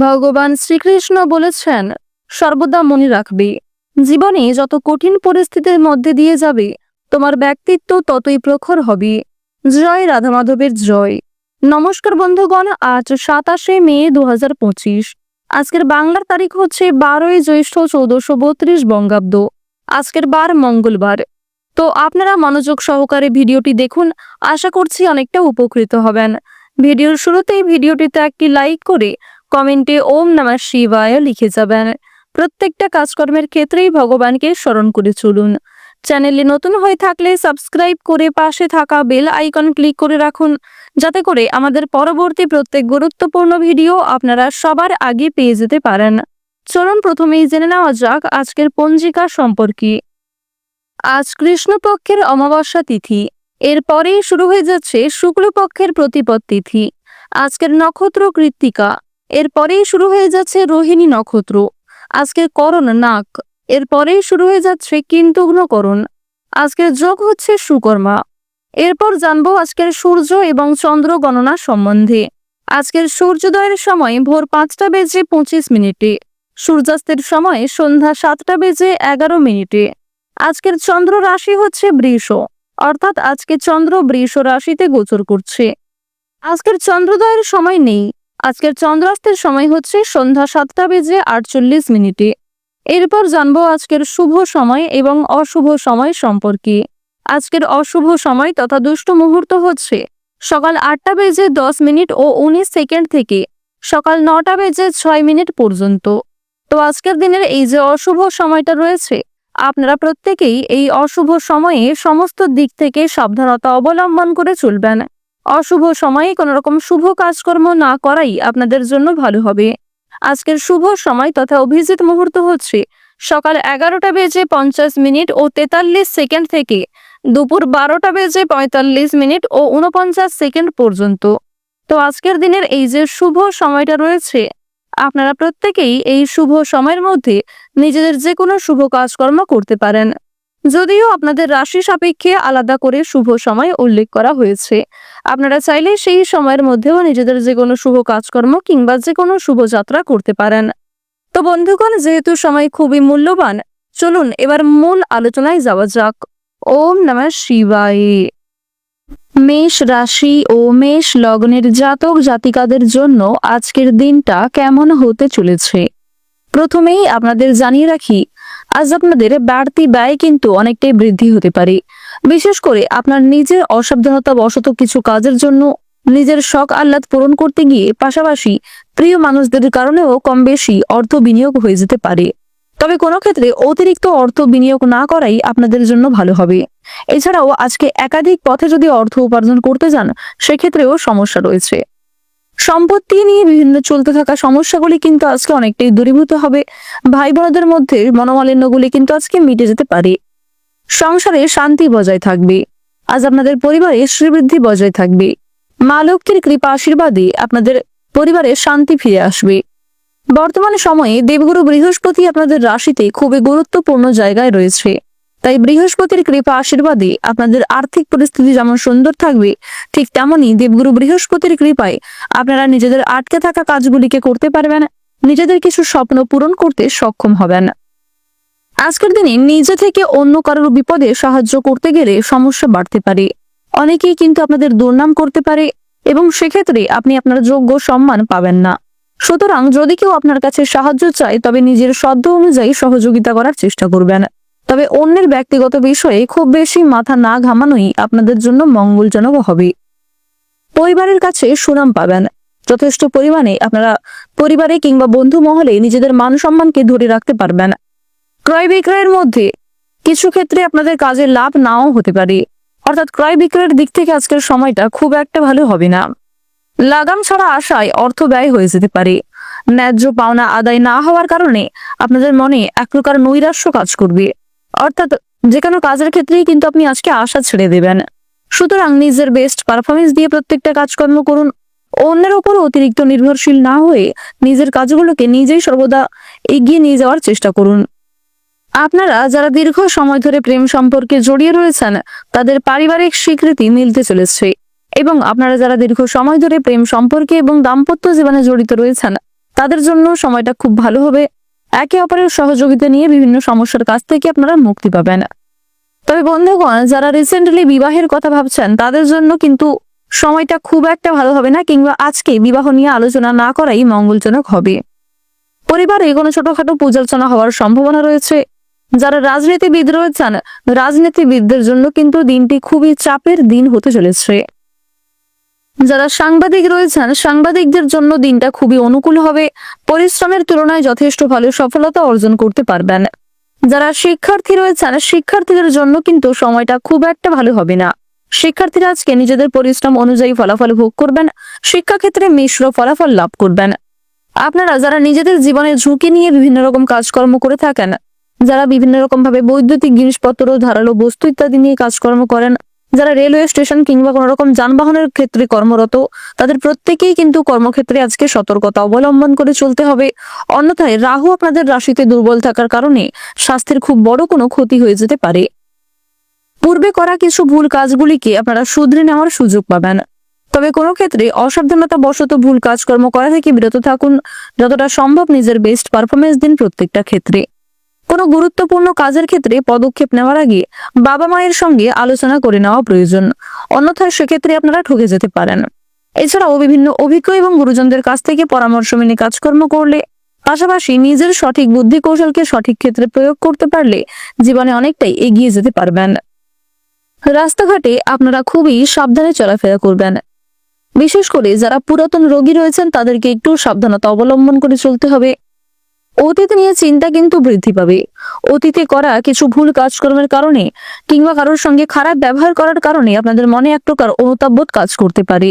ভগবান শ্রীকৃষ্ণ বলেছেন, সর্বদা মনে রাখবে, জীবনে যত কঠিন পরিস্থিতির মধ্যে দিয়ে যাবে তোমার ব্যক্তিত্ব ততই প্রখর হবে। জয় রাধা মাধবের জয়। নমস্কার বন্ধুগণ, আজ 27 মে 2025। আজকের বাংলার তারিখ হচ্ছে 12ই জ্যৈষ্ঠ 1432 বঙ্গাব্দ। আজকের বার মঙ্গলবার। তো আপনারা মনোযোগ সহকারে ভিডিওটি দেখুন, আশা করছি অনেকটা উপকৃত হবেন। ভিডিওর শুরুতেই ভিডিওটিতে একটি লাইক করে কমেন্টে ওম নমঃ শিবায় লিখে যাবেন। প্রত্যেকটা কাজকর্মের ক্ষেত্রেই ভগবানকে স্মরণ করে চলুন। চ্যানেলে নতুন হয়ে থাকলে সাবস্ক্রাইব করে পাশে থাকা বেল আইকন ক্লিক করে রাখুন, যাতে করে আমাদের পরবর্তী প্রত্যেক গুরুত্বপূর্ণ ভিডিও আপনারা সবার আগে পেয়ে যেতে পারেন। চলুন প্রথমেই জেনে নেওয়া যাক আজকের পঞ্জিকা সম্পর্কে। আজ কৃষ্ণপক্ষের অমাবস্যা তিথি, এরপরেই শুরু হয়ে যাচ্ছে শুক্লপক্ষের প্রতিপদ তিথি। আজকের নক্ষত্র কৃত্তিকা, এরপরেই শুরু হয়ে যাচ্ছে রোহিণী নক্ষত্র। আজকের করণ নাক, এরপরেই শুরু হয়ে যাচ্ছে কিন্তুগ্নকরণ। আজকের যোগ হচ্ছে সুকর্মা। এরপর জানবো আজকের সূর্য এবং চন্দ্র গণনা সম্বন্ধে। আজকের সূর্যোদয়ের সময় ভোর 5টা বেজে 25 মিনিটে, সূর্যাস্তের সময় সন্ধ্যা 7টা বেজে 11 মিনিটে। আজকের চন্দ্র রাশি হচ্ছে বৃষ, অর্থাৎ আজকে চন্দ্র বৃষ রাশিতে গোচর করছে। আজকের চন্দ্রোদয়ের সময় নেই। আজকের চন্দ্রাস্তের সময় হচ্ছে সন্ধ্যা 7টা বেজে 48 মিনিটে। এরপর জানবো আজকের শুভ সময় এবং অশুভ সময় সম্পর্কে। আজকের অশুভ সময় তথা দুষ্ট মুহূর্ত হচ্ছে সকাল 8টা বেজে 10 মিনিট ও 19 সেকেন্ড থেকে সকাল 9টা বেজে 6 মিনিট পর্যন্ত। তো আজকের দিনের এই যে অশুভ সময়টা রয়েছে, আপনারা প্রত্যেকেই এই অশুভ সময়ে সমস্ত দিক থেকে সাবধানতা অবলম্বন করে চলবেন। অশুভ সময়ে কোনো রকম শুভ কাজকর্ম না করাই আপনাদের জন্য ভালো হবে। আজকের শুভ সময় তথা অভিজিৎ মুহূর্ত হচ্ছে সকাল 11টা বেজে 50 মিনিট ও 43 সেকেন্ড থেকে দুপুর 12টা বেজে 45 মিনিট ও 49 সেকেন্ড পর্যন্ত। তো আজকের দিনের এই যে শুভ সময়টা রয়েছে, আপনারা প্রত্যেকেই এই শুভ সময়ের মধ্যে নিজেদের যে কোনো শুভ কাজকর্ম করতে পারেন। যদিও আপনাদের রাশি সাপেক্ষে আলাদা করে শুভ সময় উল্লেখ করা হয়েছে, আপনারা চাইলে সেই সময়ের মধ্যেও নিজেদের যে কোনো শুভ কাজকর্ম কিংবা যে কোনো শুভযাত্রা করতে পারেন। তো বন্ধুগণ, যেহেতু সময় খুবই মূল্যবান, চলুন এবার মূল আলোচনায় যাওয়া যাক। ওম নমঃ শিবায়। মেষ রাশি ও মেষ লগ্নের জাতক জাতিকাদের জন্য আজকের দিনটা কেমন হতে চলেছে। প্রথমেই আপনাদের জানিয়ে রাখি, আজ আপনাদের বাড়তি ব্যয় কিন্তু অনেকটাই বৃদ্ধি হতে পারে। বিশেষ করে আপনার নিজের অসাবধানতা বশত কিছু কাজের জন্য নিজের শখ আহ্লাদ পূরণ করতে গিয়ে পাশাপাশি প্রিয় মানুষদের কারণেও কম বেশি অর্থ বিনিয়োগ হয়ে যেতে পারে। তবে কোনো ক্ষেত্রে অতিরিক্ত অর্থ বিনিয়োগ না করাই আপনাদের জন্য ভালো হবে। এছাড়াও আজকে একাধিক পথে যদি অর্থ উপার্জন করতে যান, সেক্ষেত্রেও সমস্যা রয়েছে। সম্পত্তি নিয়ে বিভিন্ন চলতে থাকা সমস্যাগুলি কিন্তু আজকে অনেকটাই দূরীভূত হবে। ভাই বোনদের মধ্যে মনোমালিন্যগুলি কিন্তু আজকে মিটে যেতে পারে। সংসারে শান্তি বজায় থাকবে। আজ আপনাদের পরিবারে শ্রীবৃদ্ধি বজায় থাকবে। মা লক্ষ্মীর কৃপা আশীর্বাদে আপনাদের পরিবারে শান্তি ফিরে আসবে। বর্তমান সময়ে দেবগুরু বৃহস্পতি আপনাদের রাশিতে খুবই গুরুত্বপূর্ণ জায়গায় রয়েছে। তাই বৃহস্পতির কৃপা আশীর্বাদে আপনাদের আর্থিক পরিস্থিতি যেমন সুন্দর থাকবে, ঠিক তেমনি দেবগুরু বৃহস্পতির কৃপায় আপনারা নিজেদের আটকে থাকা কাজগুলিকে করতে পারবেন, নিজেদের কিছু স্বপ্ন পূরণ করতে সক্ষম হবেন। আজকের দিনে নিজে থেকে অন্য কারোর বিপদে সাহায্য করতে গেলে সমস্যা বাড়তে পারে। অনেকেই কিন্তু আপনাদের দুর্নাম করতে পারে এবং সেক্ষেত্রে আপনি আপনার যোগ্য সম্মান পাবেন না। সুতরাং যদি কেউ আপনার কাছে সাহায্য চায়, তবে নিজের সাধ্য অনুযায়ী সহযোগিতা করার চেষ্টা করবেন। তবে অন্যের ব্যক্তিগত বিষয়ে খুব বেশি মাথা না ঘামানোই আপনাদের জন্য মঙ্গলজনক হবে। পরিবারের কাছে সুনাম পাবেন। যথেষ্ট পরিমাণে আপনারা পরিবারে কিংবা বন্ধু মহলে নিজেদের মান সম্মানকে ধরে রাখতে পারবেন। ক্রয় বিক্রয়ের মধ্যে কিছু ক্ষেত্রে আপনাদের কাজের লাভ নাও হতে পারে, অর্থাৎ ক্রয় বিক্রয়ের দিক থেকে আজকের সময়টা খুব একটা ভালো হবে না। লাগাম ছাড়া আশায় অর্থ ব্যয় হয়ে যেতে পারে। ন্যায্য পাওনা আদায় না হওয়ার কারণে আপনাদের মনে এক প্রকার নৈরাশ্য কাজ করবে, অর্থাৎ যে কোনো কাজের ক্ষেত্রেই কিন্তু আপনি আজকে আশা ছেড়ে দেবেন। সুতরাং নিজের বেস্ট পারফরমেন্স দিয়ে প্রত্যেকটা কাজকর্ম করুন। অন্যের উপর অতিরিক্ত নির্ভরশীল না হয়ে নিজের কাজগুলোকে নিজেই সর্বদা এগিয়ে নিয়ে যাওয়ার চেষ্টা করুন। আপনারা যারা দীর্ঘ সময় ধরে প্রেম সম্পর্কে জড়িয়ে রয়েছেন, তাদের পারিবারিক স্বীকৃতি মিলতে চলেছে এবং আপনারা যারা দীর্ঘ সময় ধরে প্রেম সম্পর্কে এবং দাম্পত্য জীবনে জড়িত রয়েছেন, তাদের জন্য সময়টা খুব ভালো হবে। একে অপরের সহযোগিতা নিয়ে বিভিন্ন সমস্যার কাছ থেকে আপনারা মুক্তি পাবেন। তবে বন্ধুগণ, যারা রিসেন্টলি বিবাহের কথা ভাবছেন তাদের জন্য কিন্তু সময়টা খুব একটা ভালো হবে না, কিংবা আজকে বিবাহ নিয়ে আলোচনা না করাই মঙ্গলজনক হবে। পরিবারে কোনো ছোটখাটো পূজার্চনা হওয়ার সম্ভাবনা রয়েছে। যারা রাজনীতিবিদ রয়েছেন, রাজনীতিবিদদের জন্য কিন্তু দিনটি খুবই চাপের দিন হতে চলেছে। যারা সাংবাদিক রয়েছেন, সাংবাদিকদের জন্য দিনটা খুবই অনুকূল হবে। পরিশ্রমের তুলনায় যথেষ্ট ভালো সফলতা অর্জন করতে পারবেন। যারা শিক্ষার্থী রয়েছেন, শিক্ষার্থীদের জন্য কিন্তু সময়টা খুব একটা ভালো হবে না। শিক্ষার্থীরা আজকে নিজেদের পরিশ্রম অনুযায়ী ফলাফল ভোগ করবেন। শিক্ষাক্ষেত্রে মিশ্র ফলাফল লাভ করবেন। আপনারা যারা নিজেদের জীবনের ঝুঁকি নিয়ে বিভিন্ন রকম কাজকর্ম করে থাকেন, যারা বিভিন্ন রকম ভাবে বৈদ্যুতিক জিনিসপত্র, ধারালো বস্তু ইত্যাদি নিয়ে কাজকর্ম করেন, যারা রেলওয়ে স্টেশন কিংবা কোনো রকম যানবাহনের ক্ষেত্রে কর্মরত, তাদের প্রত্যেকেই কিন্তু কর্মক্ষেত্রে আজকে সতর্কতা অবলম্বন করে চলতে হবে। অন্যথায় রাহু আপনাদের রাশিতে দুর্বল থাকার কারণে স্বাস্থ্যের খুব বড় কোনো ক্ষতি হয়ে যেতে পারে। পূর্বে করা কিছু ভুল কাজগুলিকে আপনারা শুধরে নেওয়ার সুযোগ পাবেন। তবে কোনো ক্ষেত্রে অসাবধানতা বশত ভুল কাজকর্ম করা থেকে বিরত থাকুন। যতটা সম্ভব নিজের বেস্ট পারফরমেন্স দিন প্রত্যেকটা ক্ষেত্রে। কোনো গুরুত্বপূর্ণ কাজের ক্ষেত্রে পদক্ষেপ নেওয়ার আগে বাবা মায়ের সঙ্গে আলোচনা করে নেওয়া প্রয়োজন, অন্যথায় সেক্ষেত্রে আপনারা ঠকে যেতে পারেন। এছাড়াও বিভিন্ন অভিজ্ঞ এবং গুরুজনদের কাছ থেকে পরামর্শ মেনে কাজকর্ম করলে, পাশাপাশি নিজের সঠিক বুদ্ধি কৌশলকে সঠিক ক্ষেত্রে প্রয়োগ করতে পারলে জীবনে অনেকটাই এগিয়ে যেতে পারবেন। রাস্তাঘাটে আপনারা খুবই সাবধানে চলাফেরা করবেন। বিশেষ করে যারা পুরাতন রোগী রয়েছেন তাদেরকে একটু সাবধানতা অবলম্বন করে চলতে হবে। অতীত নিয়ে চিন্তা কিন্তু বৃদ্ধি পাবে। অতীতে করা কিছু ভুল কাজকর্মের কারণে কিংবা কারোর সঙ্গে খারাপ ব্যবহার করার কারণে আপনাদের মনে এক প্রকার অনুতাপবোধ কাজ করতে পারে।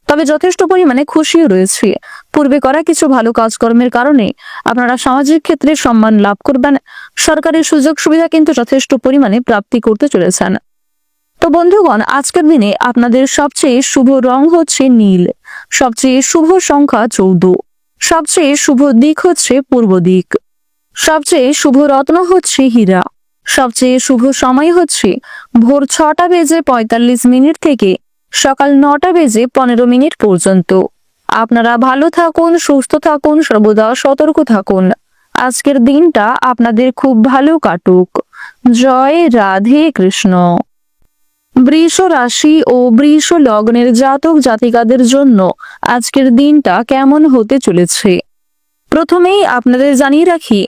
তবে যথেষ্ট পরিমাণে খুশিও রয়েছে। পূর্বে করা কিছু ভালো কাজকর্মের কারণে আপনারা সামাজিক ক্ষেত্রে সম্মান লাভ করবেন। সরকারি সুযোগ সুবিধা কিন্তু যথেষ্ট পরিমাণে প্রাপ্তি করতে চলেছেন। তো বন্ধুগণ, আজকের দিনে আপনাদের সবচেয়ে শুভ রং হচ্ছে নীল, সবচেয়ে শুভ সংখ্যা 14, সবচেয়ে শুভ দিক হচ্ছে পূর্ব দিক, সবচেয়ে শুভ রত্ন হচ্ছে হীরা, সবচেয়ে শুভ সময় হচ্ছে ভোর 6:45 থেকে সকাল 9:15 পর্যন্ত। আপনারা ভালো থাকুন, সুস্থ থাকুন, সর্বদা সতর্ক থাকুন। আজকের দিনটা আপনাদের খুব ভালো কাটুক। জয় রাধে কৃষ্ণ। বৃষ রাশি ও বৃষ লগ্নের জাতক জাতিকাদের জন্য আজকের দিনটা কেমন হতে চলেছে প্রথমেই আপনাদের জানিয়ে রাখি,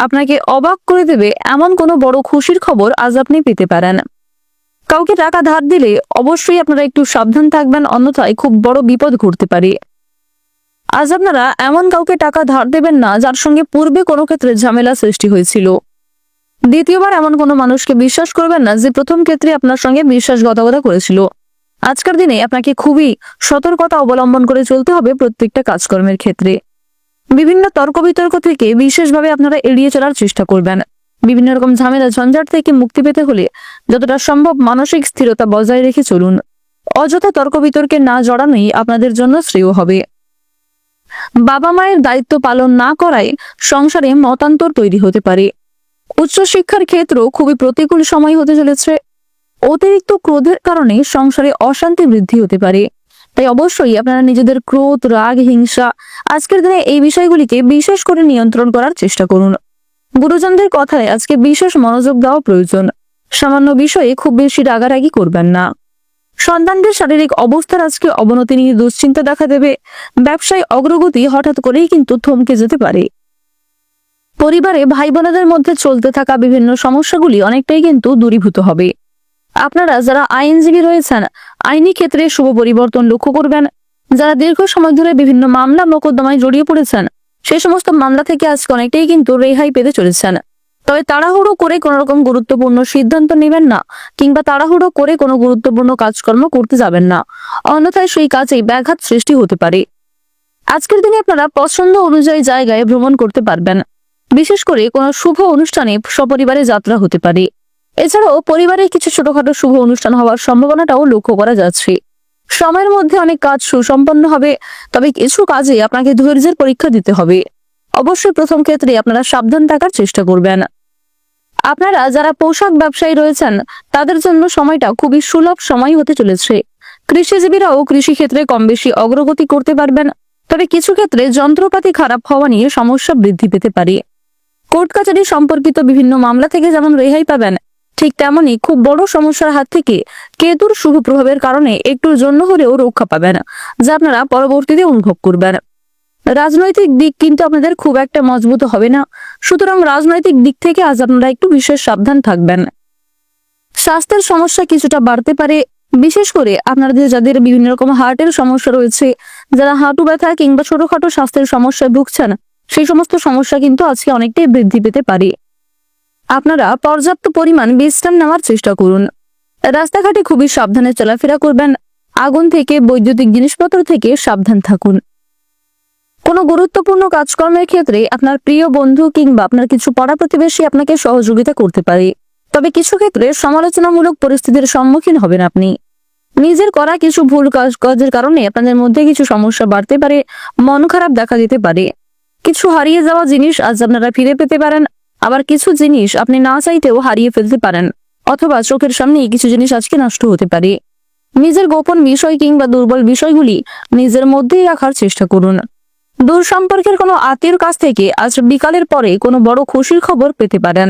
আপনাকে অবাক করে দেবে এমন কোনো বড় খুশির খবর আজ আপনি পেতে পারেন। কাউকে টাকা ধার দিলে অবশ্যই আপনারা একটু সাবধান থাকবেন, অন্যথায় খুব বড় বিপদ ঘটতে পারে। আজ আপনারা এমন কাউকে টাকা ধার দেবেন না যার সঙ্গে পূর্বে কোনো ক্ষেত্রে ঝামেলা সৃষ্টি হয়েছিল। দ্বিতীয়বার এমন কোনো মানুষকে বিশ্বাস করবেন না যে প্রথম ক্ষেত্রে আপনার সঙ্গে বিশ্বাসঘাতকতা করেছিল। আজকের দিনে আপনাকে খুবই সতর্কতা অবলম্বন করে চলতে হবে প্রত্যেকটা কাজকর্মের ক্ষেত্রে। বিভিন্ন তর্ক বিতর্ক থেকে বিশেষভাবে আপনারা এড়িয়ে চলার চেষ্টা করবেন। বিভিন্ন রকম ঝামেলা ঝঞ্ঝাট থেকে মুক্তি পেতে হলে যতটা সম্ভব মানসিক স্থিরতা বজায় রেখে চলুন। অযথা তর্ক বিতর্কে না জড়ানোই আপনাদের জন্য শ্রেয় হবে। বাবা মায়ের দায়িত্ব পালন না করায় সংসারে মতান্তর তৈরি হতে পারে। উচ্চশিক্ষার ক্ষেত্র খুবই প্রতিকূল সময় হতে চলেছে। অতিরিক্ত ক্রোধের কারণে সংসারে অশান্তি বৃদ্ধি হতে পারে। তাই অবশ্যই আপনারা নিজেদের ক্রোধ, রাগ, হিংসা আজকের দিনে এই বিষয়গুলিকে বিশেষ করে নিয়ন্ত্রণ করার চেষ্টা করুন। গুরুজনদের কথায় আজকে বিশেষ মনোযোগ দেওয়া প্রয়োজন। সামান্য বিষয়ে খুব বেশি রাগারাগি করবেন না। সন্তানদের শারীরিক অবস্থার আজকে অবনতি নিয়ে দুশ্চিন্তা দেখা দেবে। ব্যবসায় অগ্রগতি হঠাৎ করেই কিন্তু থমকে যেতে পারে। পরিবারে ভাই বোনেদের মধ্যে চলতে থাকা বিভিন্ন সমস্যাগুলি অনেকটাই কিন্তু দূরীভূত হবে। আপনারা যারা আইনজীবী রয়েছেন, আইনি ক্ষেত্রে শুভ পরিবর্তন লক্ষ্য করবেন। যারা দীর্ঘ সময় ধরে বিভিন্ন মামলা মোকদ্দমায় জড়িয়ে পড়েছেন, সেই সমস্ত মামলা থেকে আজকে অনেকটাই কিন্তু রেহাই পেতে চলেছেন। তবে তাড়াহুড়ো করে কোনো রকম গুরুত্বপূর্ণ সিদ্ধান্ত নেবেন না, কিংবা তাড়াহুড়ো করে কোনো গুরুত্বপূর্ণ কাজকর্ম করতে যাবেন না, অন্যথায় সেই কাজেই ব্যাঘাত সৃষ্টি হতে পারে। আজকের দিনে আপনারা পছন্দ অনুযায়ী জায়গায় ভ্রমণ করতে পারবেন। বিশেষ করে কোনো শুভ অনুষ্ঠানে সপরিবারে যাত্রা হতে পারে। এছাড়াও পরিবারে কিছু ছোটখাটো শুভ অনুষ্ঠান হওয়ার সম্ভাবনাটাও লক্ষ্য করা যাচ্ছে। সময়ের মধ্যে অনেক কাজ সুসম্পন্ন হবে, তবে কিছু কাজে আপনাকে ধৈর্যের পরীক্ষা দিতে হবে। অবশ্যই প্রথম ক্ষেত্রে আপনারা সাবধান থাকার চেষ্টা করবেন। আপনারা যারা পোশাক ব্যবসায়ী রয়েছেন তাদের জন্য সময়টা খুবই সুলভ সময় হতে চলেছে। কৃষিজীবীরাও কৃষি ক্ষেত্রে কম বেশি অগ্রগতি করতে পারবেন। তবে কিছু ক্ষেত্রে যন্ত্রপাতি খারাপ হওয়া নিয়ে সমস্যা বৃদ্ধি পেতে পারে। কোর্ট কাছারি সম্পর্কিত বিভিন্ন মামলা থেকে যেমন রেহাই পাবেন, ঠিক তেমনি খুব বড় সমস্যার হাত থেকে কেতুর শুভ প্রভাবের কারণে একটুর জন্য হলেও রক্ষা পাবেন, যা আপনারা পরবর্তীতে অনুভব করবেন। রাজনৈতিক দিক কিন্তু আপনাদের খুব একটা মজবুত হবে না, সুতরাং রাজনৈতিক দিক থেকে আজ আপনারা একটু বিশেষ সাবধান থাকবেন। স্বাস্থ্যের সমস্যা কিছুটা বাড়তে পারে, বিশেষ করে আপনাদের যাদের বিভিন্ন রকম হার্টের সমস্যা রয়েছে, যারা হাঁটু ব্যথা কিংবা ছোটখাটো স্বাস্থ্যের সমস্যায় ভুগছেন, সেই সমস্ত সমস্যা কিন্তু আজকে অনেকটাই বৃদ্ধি পেতে পারে। আপনারা পর্যাপ্ত পরিমাণ বিশ্রাম নেওয়ার চেষ্টা করুন। রাস্তাঘাটে খুবই সাবধানে চলাফেরা করবেন। আগুন থেকে, বৈদ্যুতিক জিনিসপত্র থেকে সাবধান থাকুন। কোনো গুরুত্বপূর্ণ কাজকর্মের ক্ষেত্রে আপনার প্রিয় বন্ধু কিংবা আপনার কিছু পাড়া প্রতিবেশী আপনাকে সহযোগিতা করতে পারে, তবে কিছু ক্ষেত্রে সমালোচনামূলক পরিস্থিতির সম্মুখীন হবেন আপনি। নিজের করা কিছু ভুল কাজের কারণে আপনাদের মধ্যে কিছু সমস্যা বাড়তে পারে, মন খারাপ দেখা দিতে পারে। কিছু হারিয়ে যাওয়া জিনিস আজ আপনারা ফিরে পেতে পারেন, আবার কিছু জিনিস আপনি না চাইতেও হারিয়ে ফেলতে পারেন, অথবা চোখের সামনেই কিছু জিনিস আজকে নষ্ট হতে পারে। নিজের গোপন বিষয় কিংবা দুর্বল বিষয়গুলি নিজের মধ্যেই রাখার চেষ্টা করুন। দূর সম্পর্কের কোনো আত্মীয়র কাছ থেকে আজ বিকালের পরে কোনো বড় খুশির খবর পেতে পারেন।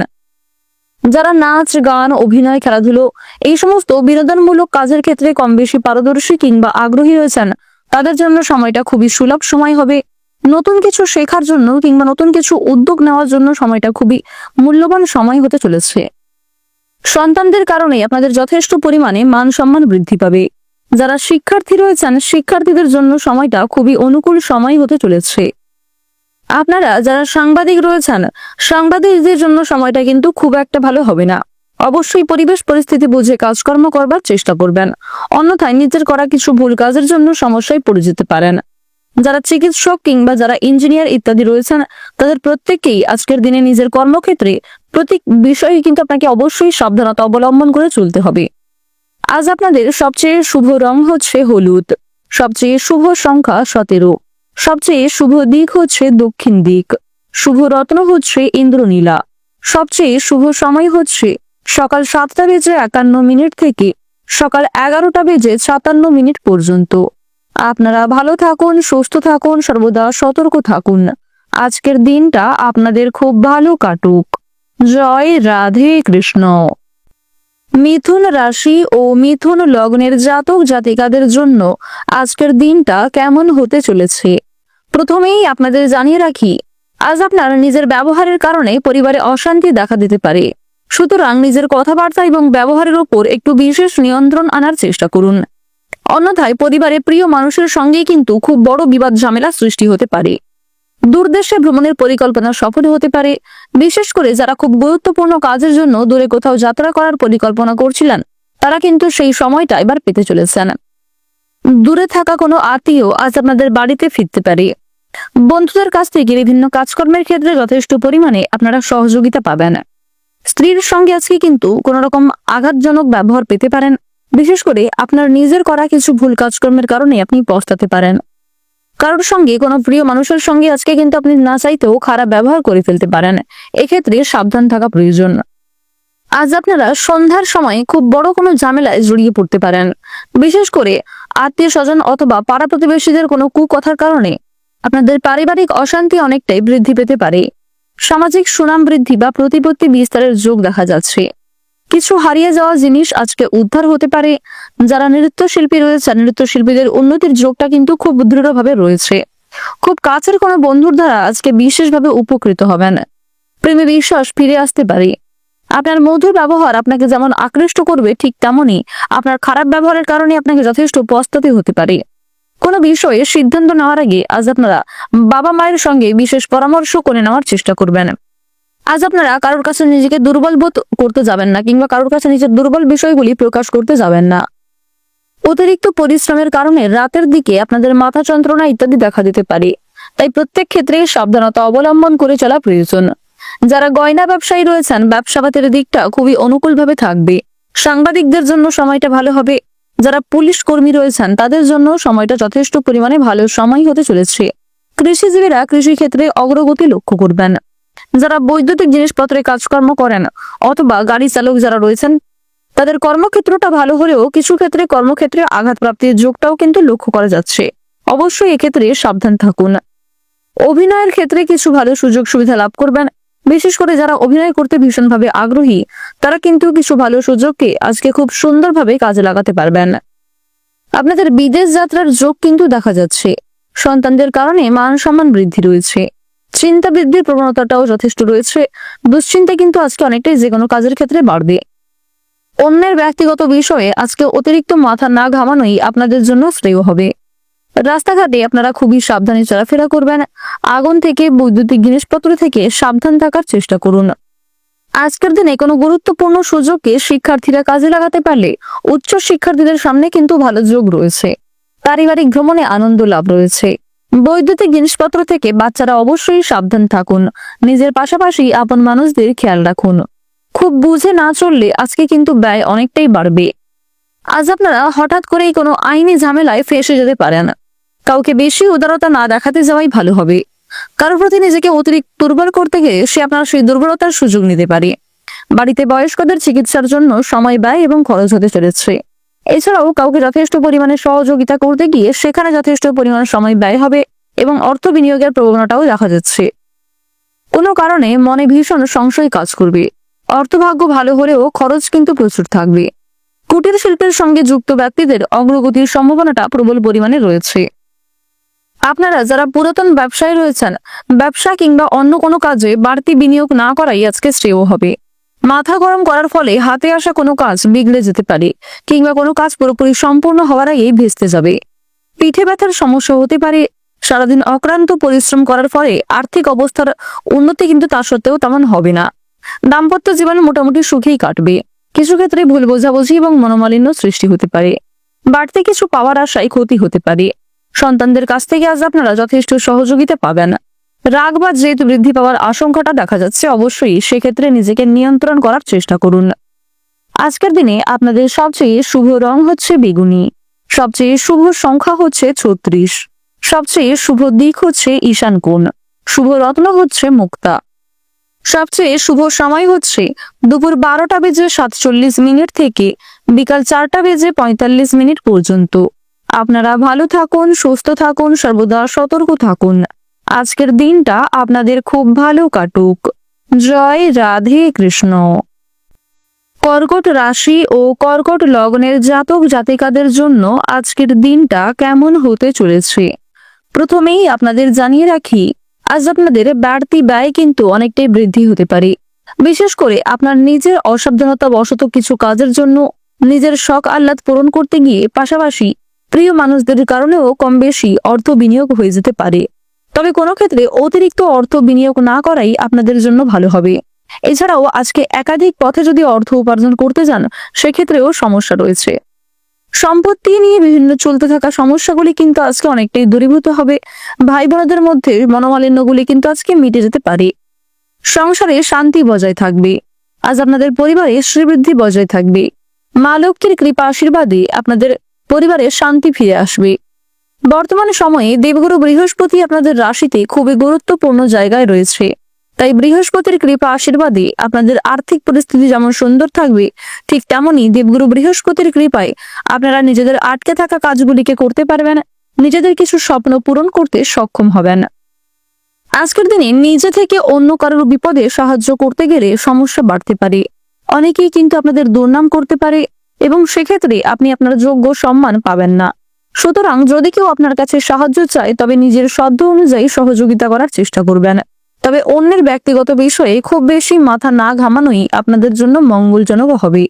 যারা নাচ, গান, অভিনয়, খেলাধুলো এই সমস্ত বিনোদনমূলক কাজের ক্ষেত্রে কম বেশি পারদর্শী কিংবা আগ্রহী রয়েছেন, তাদের জন্য সময়টা খুবই সুলভ সময় হবে। নতুন কিছু শেখার জন্য কিংবা নতুন কিছু উদ্যোগ নেওয়ার জন্য সময়টা খুবই মূল্যবান সময় হতে চলেছে। সন্তানদের কারণে আপনাদের যথেষ্ট পরিমাণে মান সম্মান বৃদ্ধি পাবে। যারা শিক্ষার্থী রয়েছেন, শিক্ষার্থীদের জন্য সময়টা খুবই অনুকূল সময় হতে চলেছে। আপনারা যারা সাংবাদিক রয়েছেন, সাংবাদিকদের জন্য সময়টা কিন্তু খুব একটা ভালো হবে না। অবশ্যই পরিবেশ পরিস্থিতি বুঝে কাজকর্ম করবার চেষ্টা করবেন, অন্যথায় নিজের করা কিছু ভুল কাজের জন্য সমস্যায় পড়ে যেতে পারেন। যারা চিকিৎসক কিংবা যারা ইঞ্জিনিয়ার ইত্যাদি রয়েছেন, তাদের প্রত্যেককেই আজকের দিনে নিজের কর্মক্ষেত্রে প্রতি বিষয়ে কিন্তু আপনাকে অবশ্যই সাবধানতা অবলম্বন করে চলতে হবে। আজ আপনাদের সবচেয়ে শুভ রং হচ্ছে হলুদ, সবচেয়ে শুভ সংখ্যা 17, সবচেয়ে শুভ দিক হচ্ছে দক্ষিণ দিক, শুভ রত্ন হচ্ছে ইন্দ্রনীলা, সবচেয়ে শুভ সময় হচ্ছে সকাল 7:51 থেকে সকাল 11:57 পর্যন্ত। আপনারা ভালো থাকুন, সুস্থ থাকুন, সর্বদা সতর্ক থাকুন। আজকের দিনটা আপনাদের খুব ভালো কাটুক। জয় রাধে কৃষ্ণ। মিথুন রাশি ও মিথুন লগ্নের জাতক জাতিকাদের জন্য আজকের দিনটা কেমন হতে চলেছে, প্রথমেই আপনাদের জানিয়ে রাখি, আজ আপনার নিজের ব্যবহারের কারণে পরিবারে অশান্তি দেখা দিতে পারে। সুতরাং নিজের কথাবার্তা এবং ব্যবহারের উপর একটু বিশেষ নিয়ন্ত্রণ আনার চেষ্টা করুন, অন্যথায় পরিবারে প্রিয় মানুষের সঙ্গেই কিন্তু খুব বড় বিবাদ ঝামেলা সৃষ্টি হতে পারে। দূরদেশে ভ্রমণের পরিকল্পনা সফল হতে পারে। বিশেষ করে যারা খুব গুরুত্বপূর্ণ কাজের জন্য দূরে কোথাও যাত্রা করার পরিকল্পনা করছিলেন, তারা কিন্তু সেই সময়টা এবার পেতে চলেছেন। দূরে থাকা কোনো আত্মীয় আজ আপনাদের বাড়িতে ফিরতে পারে। বন্ধুদের কাছ থেকে বিভিন্ন কাজকর্মের ক্ষেত্রে যথেষ্ট পরিমাণে আপনারা সহযোগিতা পাবেন। স্ত্রীর সঙ্গে আজকে কিন্তু কোনো রকম আঘাতজনক ব্যবহার পেতে পারেন। বিশেষ করে আপনার নিজের করা কিছু ভুল কাজকর্মের কারণে আপনি পস্তাতে পারেন। কারোর সঙ্গে, কোনো প্রিয় মানুষের সঙ্গে আজকে কিন্তু আপনি না চাইতেও খারাপ ব্যবহার করে ফেলতে পারেন। এক্ষেত্রে সাবধান থাকা প্রয়োজন। আজ আপনারা সন্ধ্যার সময় খুব বড় কোনো ঝামেলায় জড়িয়ে পড়তে পারেন। বিশেষ করে আত্মীয় স্বজন অথবা পাড়া প্রতিবেশীদের কোনো কুকথার কারণে আপনাদের পারিবারিক অশান্তি অনেকটাই বৃদ্ধি পেতে পারে। সামাজিক সুনাম বৃদ্ধি বা প্রতিপত্তি বিস্তারের যোগ দেখা যাচ্ছে। কিছু হারিয়ে যাওয়া জিনিস আজকে উদ্ধার হতে পারে। যারা নৃত্যশিল্পী রয়েছে, নৃত্যশিল্পীদের উন্নতির যোগটা কিন্তু খুব দৃঢ়ভাবে রয়েছে। খুব কাছের কোনো বন্ধুর দ্বারা আজকে বিশেষভাবে উপকৃত হবেন। প্রেমে বিশ্বাস ফিরে আসতে পারে। আপনার মধুর ব্যবহার আপনাকে যেমন আকৃষ্ট করবে, ঠিক তেমনই আপনার খারাপ ব্যবহারের কারণে আপনাকে যথেষ্ট পস্তাতে হতে পারে। কোনো বিষয়ে সিদ্ধান্ত নেওয়ার আগে আজ আপনারা বাবা মায়ের সঙ্গে বিশেষ পরামর্শ করে নেওয়ার চেষ্টা করবেন। আজ আপনারা কারোর কাছে নিজেকে দুর্বল বোধ করতে যাবেন না, কিংবা কারোর কাছে নিজের দুর্বল বিষয়গুলি প্রকাশ করতে যাবেন না। অতিরিক্ত পরিশ্রমের কারণে রাতের দিকে আপনাদের মাথা যন্ত্রণা ইত্যাদি দেখা দিতে পারে, তাই প্রত্যেক ক্ষেত্রে সাবধানতা অবলম্বন করে চলা প্রয়োজন। যারা গয়না ব্যবসায়ী রয়েছেন, ব্যবসাপাতের দিকটা খুবই অনুকূলভাবে থাকবে। সাংবাদিকদের জন্য সময়টা ভালো হবে। যারা পুলিশ কর্মী রয়েছেন, তাদের জন্য সময়টা যথেষ্ট পরিমাণে ভালো সময় হতে চলেছে। কৃষিজীবীরা কৃষি ক্ষেত্রে অগ্রগতি লক্ষ্য করবেন। যারা বৈদ্যুতিক জিনিসপত্রে কাজকর্ম করেন অথবা গাড়ি চালক যারা রয়েছেন, তাদের কর্মক্ষেত্রটা ভালো হলেও কিছু ক্ষেত্রে কর্মক্ষেত্রে আঘাতপ্রাপ্তির যোগটাও কিন্তু লক্ষ্য করা যাচ্ছে। অবশ্যই এক্ষেত্রে সাবধান থাকুন। অভিনয়ের ক্ষেত্রে কিছু ভালো সুযোগ সুবিধা লাভ করবেন। বিশেষ করে যারা অভিনয় করতে ভীষণভাবে আগ্রহী, তারা কিন্তু কিছু ভালো সুযোগকে আজকে খুব সুন্দরভাবে কাজে লাগাতে পারবেন। আপনাদের বিদেশ যাত্রার যোগ কিন্তু দেখা যাচ্ছে। সন্তানদের কারণে মান সম্মান বৃদ্ধি রয়েছে। চিন্তা বৃদ্ধির প্রবণতাটাও যথেষ্ট রয়েছে। দুশ্চিন্তা কিন্তু আজকে অনেকটাই যে কোনো কাজের ক্ষেত্রে বাড়বে। অন্যের ব্যক্তিগত বিষয়ে আজকে অতিরিক্ত মাথা না ঘামানোই আপনাদের জন্য শ্রেয় হবে। রাস্তাঘাটে আপনারা খুবই সাবধানে চলাফেরা করবেন। আগুন থেকে, বৈদ্যুতিক জিনিসপত্র থেকে সাবধান থাকার চেষ্টা করুন। আজকের দিনে কোনো গুরুত্বপূর্ণ সুযোগকে শিক্ষার্থীরা কাজে লাগাতে পারলে উচ্চ শিক্ষার্থীদের সামনে কিন্তু ভালো যোগ রয়েছে। পারিবারিক ভ্রমণে আনন্দ লাভ রয়েছে। বৈদ্যুতিক জিনিসপত্র থেকে বাচ্চারা অবশ্যই সাবধান থাকুন। নিজের পাশাপাশি আপন মানুষদের খেয়াল রাখুন। খুব বুঝে না চললে আজকে কিন্তু ব্যয় অনেকটাই বাড়বে। আজ আপনারা হঠাৎ করেই কোনো আইনি ঝামেলায় ফেঁসে যেতে পারেন। কাউকে বেশি উদারতা না দেখাতে যাওয়াই ভালো হবে। কারোর প্রতি নিজেকে অতিরিক্ত দুর্বল করতে গিয়ে সে আপনার সেই দুর্বলতার সুযোগ নিতে পারে। বাড়িতে বয়স্কদের চিকিৎসার জন্য সময় ব্যয় এবং খরচ হতে চলেছে। এছাড়াও কাউকে যথেষ্ট পরিমাণে সহযোগিতা করতে গিয়ে সেখানে যথেষ্ট পরিমাণ সময় ব্যয় হবে এবং অর্থ বিনিয়োগের প্রবণতাও দেখা যাচ্ছে। কোনো কারণে মনে ভীষণ সংশয় কাজ করবে। অর্থভাগ্য ভালো হলেও খরচ কিন্তু প্রচুর থাকবে। কুটির শিল্পের সঙ্গে যুক্ত ব্যক্তিদের অগ্রগতির সম্ভাবনাটা প্রবল পরিমাণে রয়েছে। আপনারা যারা পুরাতন ব্যবসায় রয়েছেন, ব্যবসা কিংবা অন্য কোনো কাজে বাড়তি বিনিয়োগ না করাই আজকে শ্রেয় হবে। মাথা গরম করার ফলে হাতে আসা কোনো কাজ বিগড়ে যেতে পারে কিংবা কোনো কাজ পুরোপুরি সম্পূর্ণ হওয়ার আগেই ভেস্তে যাবে। পিঠে ব্যথার সমস্যা হতে পারে। সারাদিন অক্লান্ত পরিশ্রম করার ফলে আর্থিক অবস্থার উন্নতি কিন্তু তা সত্ত্বেও তেমন হবে না। দাম্পত্য জীবন মোটামুটি সুখেই কাটবে। কিছু ক্ষেত্রে ভুল বোঝাবুঝি এবং মনোমালিন্য সৃষ্টি হতে পারে। বাড়তি কিছু পাওয়ার আশায় ক্ষতি হতে পারে। সন্তানদের কাছ থেকে আজ আপনারা যথেষ্ট সহযোগিতা পাবেন। রাগ বা জেদ বৃদ্ধি পাওয়ার আশঙ্কাটা দেখা যাচ্ছে। অবশ্যই সেক্ষেত্রে নিজেকে নিয়ন্ত্রণ করার চেষ্টা করুন। আজকের দিনে আপনাদের সবচেয়ে শুভ রং হচ্ছে বেগুনি। সবচেয়ে শুভ সংখ্যা হচ্ছে 36। সবচেয়ে শুভ দিক হচ্ছে ঈশান কোণ। শুভ রত্ন হচ্ছে মুক্তা। সবচেয়ে শুভ সময় হচ্ছে দুপুর 12:47 থেকে বিকাল 4:45 পর্যন্ত। আপনারা ভালো থাকুন, সুস্থ থাকুন, সর্বদা সতর্ক থাকুন। আজকের দিনটা আপনাদের খুব ভালো কাটুক। জয় রাধে কৃষ্ণ। কর্কট রাশি ও কর্কট লগ্নের জাতক জাতিকাদের জন্য আজকের দিনটা কেমন হতে চলেছে, প্রথমেই আপনাদের জানিয়ে রাখি, আজ আপনাদের বাড়তি ব্যয় কিন্তু অনেকটাই বৃদ্ধি হতে পারে। বিশেষ করে আপনার নিজের অসাবধানতা বশত কিছু কাজের জন্য নিজের শখ আহ্লাদ পূরণ করতে গিয়ে পাশাপাশি প্রিয় মানুষদের কারণেও কম বেশি অর্থ বিনিয়োগ হয়ে যেতে পারে। তবে কোনো ক্ষেত্রে অতিরিক্ত অর্থ বিনিয়োগ না করাই আপনাদের জন্য ভালো হবে। এছাড়াও আজকে একাধিক পথে যদি অর্থ উপার্জন করতে যান, সেক্ষেত্রেও সমস্যা রয়েছে। সম্পত্তি নিয়ে বিভিন্ন চলতে থাকা সমস্যাগুলি কিন্তু আজকে অনেকটাই দূরীভূত হবে। ভাই বোনদের মধ্যে মনোমালিন্যগুলি কিন্তু আজকে মিটে যেতে পারে। সংসারে শান্তি বজায় থাকবে। আজ আপনাদের পরিবারে শ্রীবৃদ্ধি বজায় থাকবে। মা লক্ষ্মীর কৃপা আশীর্বাদে আপনাদের পরিবারে শান্তি ফিরে আসবে। বর্তমান সময়ে দেবগুরু বৃহস্পতি আপনাদের রাশিতে খুবই গুরুত্বপূর্ণ জায়গায় রয়েছে। তাই বৃহস্পতির কৃপা আশীর্বাদে আপনাদের আর্থিক পরিস্থিতি যেমন সুন্দর থাকবে, ঠিক তেমনি দেবগুরু বৃহস্পতির কৃপায় আপনারা নিজেদের আটকে থাকা কাজগুলিকে করতে পারবেন, নিজেদের কিছু স্বপ্ন পূরণ করতে সক্ষম হবেন। আজকের দিনে নিজে থেকে অন্য কারোর বিপদে সাহায্য করতে গেলে সমস্যা বাড়তে পারে। অনেকেই কিন্তু আপনাদের দুর্নাম করতে পারে এবং সেক্ষেত্রে আপনি আপনার যোগ্য সম্মান পাবেন না। সুতরাং যদি কেউ আপনার কাছে সাহায্য চায়, তবে নিজের সাধ্য অনুযায়ী সহযোগিতা করার চেষ্টা করবেন। তবে অন্যের ব্যক্তিগত বিষয়ে খুব বেশি মাথা না ঘামানোই আপনাদের জন্য মঙ্গলজনক হবে।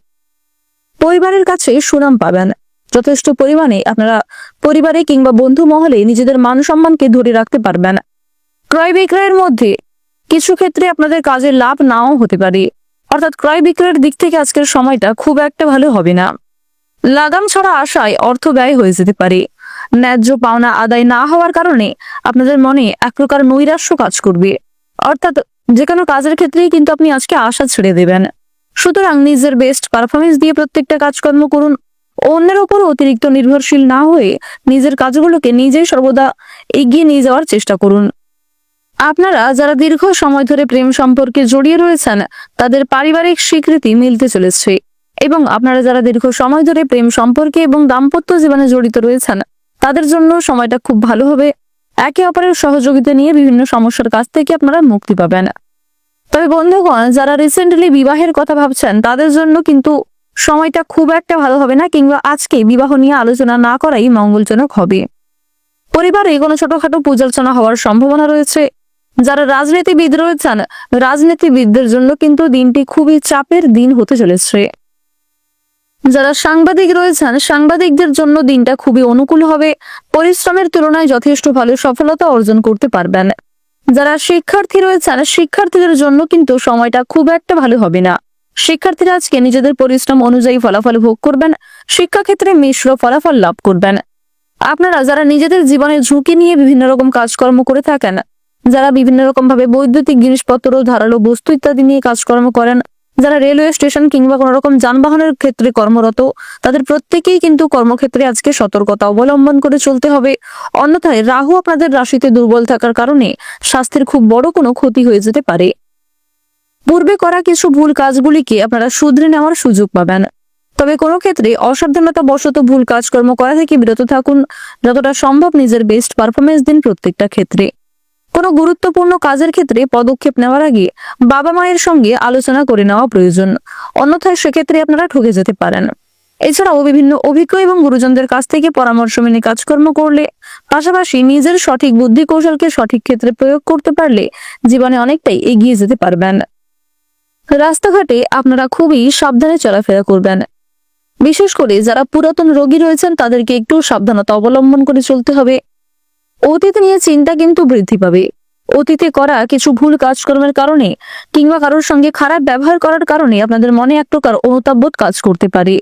পরিবারের কাছে সুনাম পাবেন। যথেষ্ট পরিমাণে আপনারা পরিবারে কিংবা বন্ধু মহলে নিজেদের মান সম্মানকে ধরে রাখতে পারবেন। ক্রয় বিক্রয়ের মধ্যে কিছু ক্ষেত্রে আপনাদের কাজে লাভ নাও হতে পারে, অর্থাৎ ক্রয় বিক্রয়ের দিক থেকে আজকের সময়টা খুব একটা ভালো হবে না। লাগাম ছাড়া আশায় অর্থ ব্যয় হয়ে যেতে পারে। ন্যায্য পাওনা আদায় না হওয়ার কারণে আপনাদের মনে এক প্রকার নৈরাশ্য কাজ করবে, অর্থাৎ যে কোনো কাজের ক্ষেত্রেই কিন্তু আপনি আজকে আশা ছেড়ে দেবেন। সুতরাং নিজের বেস্ট পারফরমেন্স দিয়ে প্রত্যেকটা কাজকর্ম করুন। অন্যের উপর অতিরিক্ত নির্ভরশীল না হয়ে নিজের কাজগুলোকে নিজেই সর্বদা এগিয়ে নিয়ে যাওয়ার চেষ্টা করুন। আপনারা যারা দীর্ঘ সময় ধরে প্রেম সম্পর্কে জড়িয়ে রয়েছেন, তাদের পারিবারিক স্বীকৃতি মিলতে চলেছে এবং আপনারা যারা দীর্ঘ সময় ধরে প্রেম সম্পর্কে এবং দাম্পত্য জীবনে জড়িত রয়েছেন, তাদের জন্য সময়টা খুব ভালো হবে। একে অপরের সহযোগিতা নিয়ে বিভিন্ন সমস্যার কাছ থেকে আপনারা মুক্তি পাবেন। তবে বন্ধুগণ, যারা রিসেন্টলি বিবাহের কথা ভাবছেন তাদের জন্য কিন্তু সময়টা খুব একটা ভালো হবে না, কিংবা আজকে বিবাহ নিয়ে আলোচনা না করাই মঙ্গলজনক হবে। পরিবারে কোনো ছোটখাটো পূজার্চনা হওয়ার সম্ভাবনা রয়েছে। যারা রাজনীতিবিদ রয়েছেন, রাজনীতিবিদদের জন্য কিন্তু দিনটি খুবই চাপের দিন হতে চলেছে। যারা সাংবাদিক রয়েছেন, সাংবাদিকদের জন্য দিনটা খুবই অনুকূল হবে। পরিশ্রমের তুলনায় যথেষ্ট ভালো সফলতা অর্জন করতে পারবেন। যারা শিক্ষার্থী রয়েছেন, শিক্ষার্থীদের জন্য কিন্তু সময়টা খুব একটা ভালো হবে না। শিক্ষার্থীরা আজকে নিজেদের পরিশ্রম অনুযায়ী ফলাফল ভোগ করবেন। শিক্ষাক্ষেত্রে মিশ্র ফলাফল লাভ করবেন। আপনারা যারা নিজেদের জীবনের ঝুঁকি নিয়ে বিভিন্ন রকম কাজকর্ম করে থাকেন, যারা বিভিন্ন রকম ভাবে বৈদ্যুতিক জিনিসপত্র, ধারালো বস্তু ইত্যাদি নিয়ে কাজকর্ম করেন, যারা রেলওয়ে স্টেশন কিংবা কোনো রকম যানবাহনের ক্ষেত্রে কর্মরত, তাদের প্রত্যেকেই কিন্তু কর্মক্ষেত্রে আজকে সতর্কতা অবলম্বন করে চলতে হবে। অন্যথায় রাহু আপনাদের রাশিতে দুর্বল থাকার কারণে স্বাস্থ্যের খুব বড় কোনো ক্ষতি হয়ে যেতে পারে। পূর্বে করা কিছু ভুল কাজগুলিকে আপনারা শুধরে নেওয়ার সুযোগ পাবেন। তবে কোনো ক্ষেত্রে অসাবধানতা বশত ভুল কাজকর্ম করা থেকে বিরত থাকুন। যতটা সম্ভব নিজের বেস্ট পারফরমেন্স দিন প্রত্যেকটা ক্ষেত্রে। কোনো গুরুত্বপূর্ণ কাজের ক্ষেত্রে পদক্ষেপ নেওয়ার আগে বাবা মায়ের সঙ্গে আলোচনা করে নেওয়া প্রয়োজন, অন্যথায় সেক্ষেত্রে আপনারা ঠকে যেতে পারেন। এছাড়াও বিভিন্ন অভিজ্ঞ এবং গুরুজনদের কাছ থেকে পরামর্শ মেনে কাজকর্ম করলে, পাশাপাশি নিজের সঠিক বুদ্ধি কৌশলকে সঠিক ক্ষেত্রে প্রয়োগ করতে পারলে জীবনে অনেকটাই এগিয়ে যেতে পারবেন। রাস্তাঘাটে আপনারা খুবই সাবধানে চলাফেরা করবেন। বিশেষ করে যারা পুরাতন রোগী রয়েছেন তাদেরকে একটু সাবধানতা অবলম্বন করে চলতে হবে। অতীত নিয়ে চিন্তা কিন্তু বৃদ্ধি পাবে। অতীতে করা কিছু ভুল কাজকর্মের কারণে কিংবা কারোর সঙ্গে খারাপ ব্যবহার করার কারণে আপনাদের মনে এক প্রকার অনুতাপবোধ কাজ করতে পারে।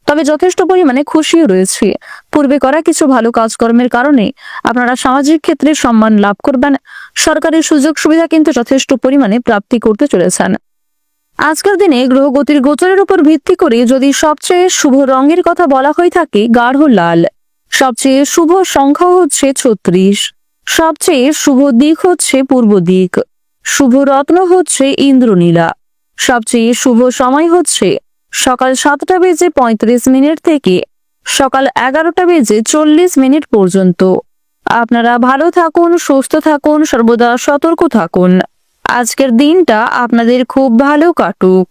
তবে যথেষ্ট পরিমাণে খুশিও রয়েছে। পূর্বে করা কিছু ভালো কাজকর্মের কারণে আপনারা সামাজিক ক্ষেত্রে সম্মান লাভ করবেন। সরকারি সুযোগ সুবিধা কিন্তু যথেষ্ট পরিমাণে প্রাপ্তি করতে চলেছেন। আজকের দিনে গ্রহগতির গোচরের উপর ভিত্তি করে যদি সবচেয়ে শুভ রঙের কথা বলা হয়ে থাকে গাঢ় লাল, সবচেয়ে শুভ সংখ্যা হচ্ছে 36, সবচেয়ে শুভ দিক হচ্ছে পূর্ব দিক, শুভ রত্ন হচ্ছে ইন্দ্রনীলা, সবচেয়ে শুভ সময় হচ্ছে সকাল 7:35 থেকে সকাল 11:40 পর্যন্ত। আপনারা ভালো থাকুন, সুস্থ থাকুন, সর্বদা সতর্ক থাকুন। আজকের দিনটা আপনাদের খুব ভালো কাটুক।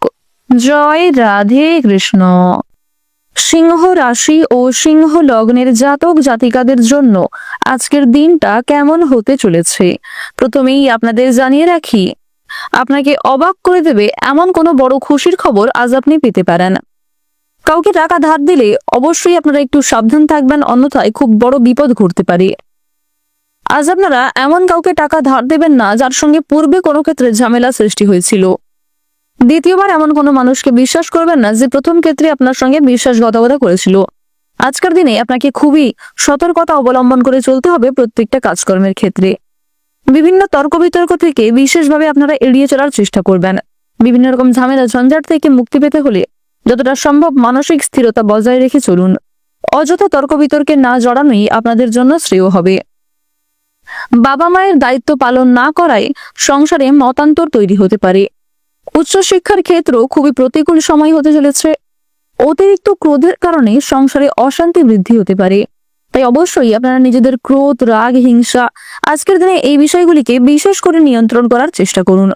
জয় রাধে কৃষ্ণ। সিংহ রাশি ও সিংহ লগ্নের জাতক জাতিকাদের জন্য আজকের দিনটা কেমন হতে চলেছে প্রথমেই আপনাদের জানিয়ে রাখি, আপনাকে অবাক করে দেবে এমন কোনো বড় খুশির খবর আজ আপনি পেতে পারেন। কাউকে টাকা ধার দিলে অবশ্যই আপনারা একটু সাবধান থাকবেন, অন্যথায় খুব বড় বিপদ ঘটতে পারে। আজ আপনারা এমন কাউকে টাকা ধার দেবেন না যার সঙ্গে পূর্বে কোনো ক্ষেত্রে ঝামেলা সৃষ্টি হয়েছিল। দ্বিতীয়বার এমন কোনো মানুষকে বিশ্বাস করবেন না যে প্রথম ক্ষেত্রে আপনার সঙ্গে বিশ্বাসঘাতকতা করেছিল। আজকের দিনে আপনাকে খুবই সতর্কতা অবলম্বন করে চলতে হবে প্রত্যেকটা কাজকর্মের ক্ষেত্রে। বিভিন্ন তর্ক বিতর্ক থেকে বিশেষভাবে আপনারা এড়িয়ে চলার চেষ্টা করবেন। বিভিন্ন রকম ঝামেলা ঝঞ্ঝাট থেকে মুক্তি পেতে হলে যতটা সম্ভব মানসিক স্থিরতা বজায় রেখে চলুন। অযথা তর্ক বিতর্কে না জড়ানোই আপনাদের জন্য শ্রেয় হবে। বাবা মায়ের দায়িত্ব পালন না করায় সংসারে মতান্তর তৈরি হতে পারে। উচ্চশিক্ষার ক্ষেত্র খুবই প্রতিকূল সময় হতে চলেছে। অতিরিক্ত ক্রোধের কারণে সংসারে অশান্তি বৃদ্ধি হতে পারে। তাই অবশ্যই আপনারা নিজেদের ক্রোধ, রাগ, হিংসা আজকের দিনে এই বিষয়গুলিকে বিশেষ করে নিয়ন্ত্রণ করার চেষ্টা করুন।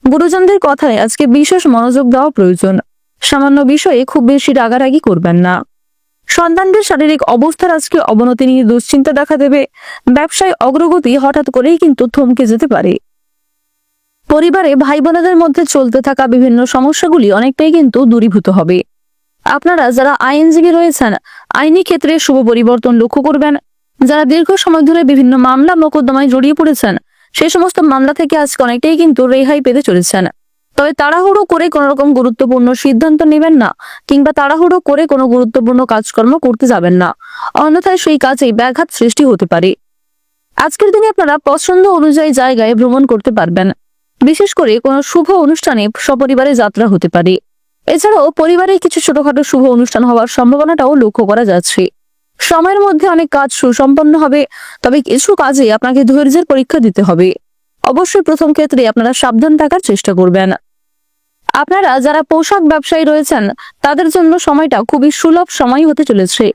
গুরুজনদের কথায় আজকে বিশেষ মনোযোগ দেওয়া প্রয়োজন। সামান্য বিষয়ে খুব বেশি রাগারাগি করবেন না। সন্তানদের শারীরিক অবস্থার আজকে অবনতি নিয়ে দুশ্চিন্তা দেখা দেবে। ব্যবসায় অগ্রগতি হঠাৎ করেই কিন্তু থমকে যেতে পারে। পরিবারে ভাই বোনেদের মধ্যে চলতে থাকা বিভিন্ন সমস্যাগুলি অনেকটাই কিন্তু দূরীভূত হবে। আপনারা যারা আইনজীবী রয়েছেন, আইনি ক্ষেত্রে শুভ পরিবর্তন লক্ষ্য করবেন। যারা দীর্ঘ সময় ধরে বিভিন্ন মামলা মোকদ্দমায় জড়িয়ে পড়েছেন, সেই সমস্ত মামলা থেকে আজকে অনেকটাই কিন্তু রেহাই পেতে চলেছেন। তবে তাড়াহুড়ো করে কোনো রকম গুরুত্বপূর্ণ সিদ্ধান্ত নেবেন না, কিংবা তাড়াহুড়ো করে কোনো গুরুত্বপূর্ণ কাজকর্ম করতে যাবেন না, অন্যথায় সেই কাজেই ব্যাঘাত সৃষ্টি হতে পারে। আজকের দিনে আপনারা পছন্দ অনুযায়ী জায়গায় ভ্রমণ করতে পারবেন। বিশেষ করে কোনো শুভ অনুষ্ঠানে সপরিবারে যাত্রা হতে পারে। এছাড়াও পরিবারে কিছু ছোটখাটো শুভ অনুষ্ঠান হওয়ার সম্ভাবনাটাও লক্ষ্য করা যাচ্ছে। সময়ের মধ্যে অনেক কাজ সুসম্পন্ন হবে, তবে কিছু কাজে আপনাকে ধৈর্যের পরীক্ষা দিতে হবে। অবশ্যই প্রথম ক্ষেত্রে আপনারা সাবধান থাকার চেষ্টা করবেন। আপনারা যারা পোশাক ব্যবসায়ী রয়েছেন তাদের জন্য সময়টা খুবই সুলভ সময় হতে চলেছে।